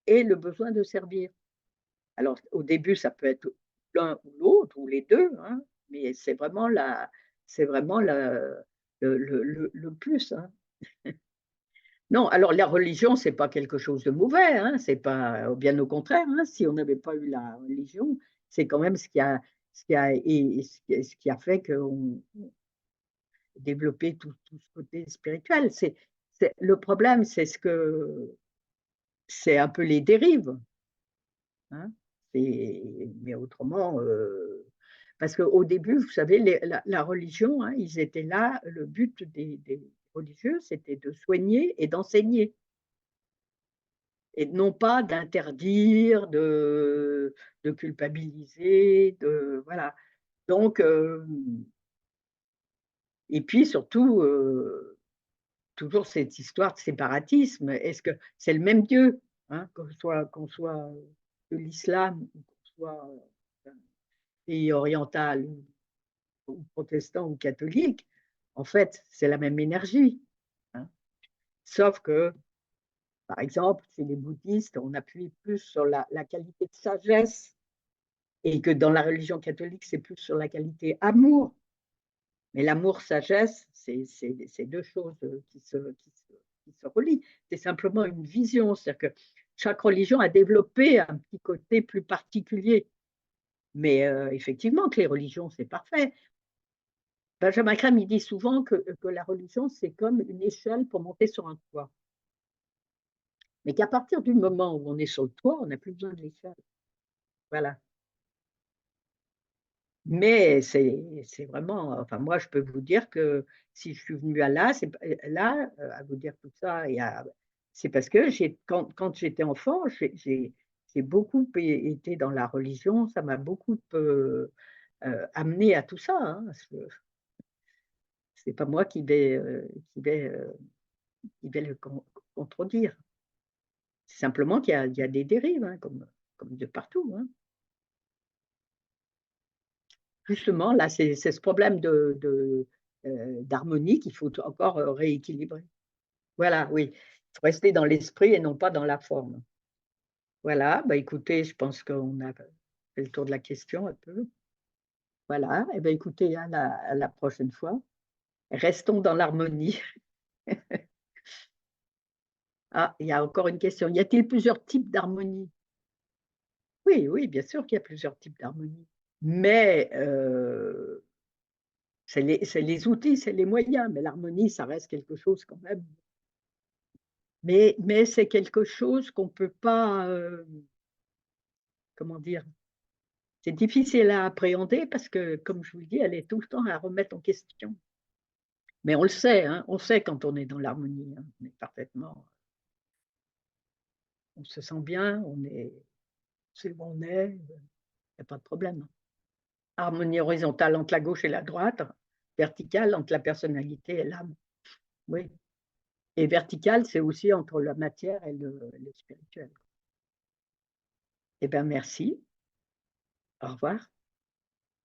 et le besoin de servir. Alors au début, ça peut être l'un ou l'autre ou les 2, hein, mais c'est vraiment le plus, hein. Non, alors la religion, c'est pas quelque chose de mauvais, hein, c'est pas bien au contraire, hein, si on n'avait pas eu la religion, c'est quand même ce qui a fait qu'on développé tout ce côté spirituel. Le problème, c'est un peu les dérives, hein. Mais autrement, Parce qu'au début, vous savez, la religion, hein, ils étaient là, le but des religieux, c'était de soigner et d'enseigner et non pas d'interdire, de culpabiliser, voilà. Donc, et puis surtout, toujours cette histoire de séparatisme. Est-ce que c'est le même Dieu, hein, qu'on soit de l'islam ou qu'on soit d'un pays oriental ou protestant ou catholique? En fait, c'est la même énergie, hein. Sauf que, par exemple, chez les bouddhistes, on appuie plus sur la qualité de sagesse et que dans la religion catholique, c'est plus sur la qualité amour. Mais l'amour-sagesse, c'est 2 choses, qui se relient. C'est simplement une vision, c'est-à-dire que chaque religion a développé un petit côté plus particulier. Mais effectivement que les religions, c'est parfait. Benjamin Crème, il dit souvent que la religion, c'est comme une échelle pour monter sur un toit. Mais qu'à partir du moment où on est sur le toit, on n'a plus besoin de l'échelle. Voilà. Mais c'est vraiment enfin moi, je peux vous dire que si je suis venue à vous dire tout ça c'est parce que quand j'étais enfant, j'ai beaucoup été dans la religion, ça m'a beaucoup, amenée à tout ça, hein, parce que c'est pas moi qui vais le contredire. C'est simplement qu'il y a des dérives, hein, comme de partout, hein. Justement, là, c'est ce problème d'harmonie qu'il faut encore, rééquilibrer. Voilà, oui. Il faut rester dans l'esprit et non pas dans la forme. Voilà, bah, écoutez, je pense qu'on a fait le tour de la question un peu. Voilà, et ben, écoutez, à la prochaine fois. Restons dans l'harmonie. Ah, il y a encore une question. Y a-t-il plusieurs types d'harmonie? Oui, oui, bien sûr qu'il y a plusieurs types d'harmonie. Mais, c'est les outils, c'est les moyens, mais l'harmonie, ça reste quelque chose quand même. Mais c'est quelque chose qu'on peut pas, comment dire? C'est difficile à appréhender parce que, comme je vous le dis, elle est tout le temps à remettre en question. Mais on le sait, hein, on sait quand on est dans l'harmonie, hein, on est parfaitement on se sent bien, on sait où on est, il y a pas de problème. Harmonie horizontale entre la gauche et la droite, verticale entre la personnalité et l'âme, oui. Et verticale, c'est aussi entre la matière et le spirituel. Eh bien merci, au revoir.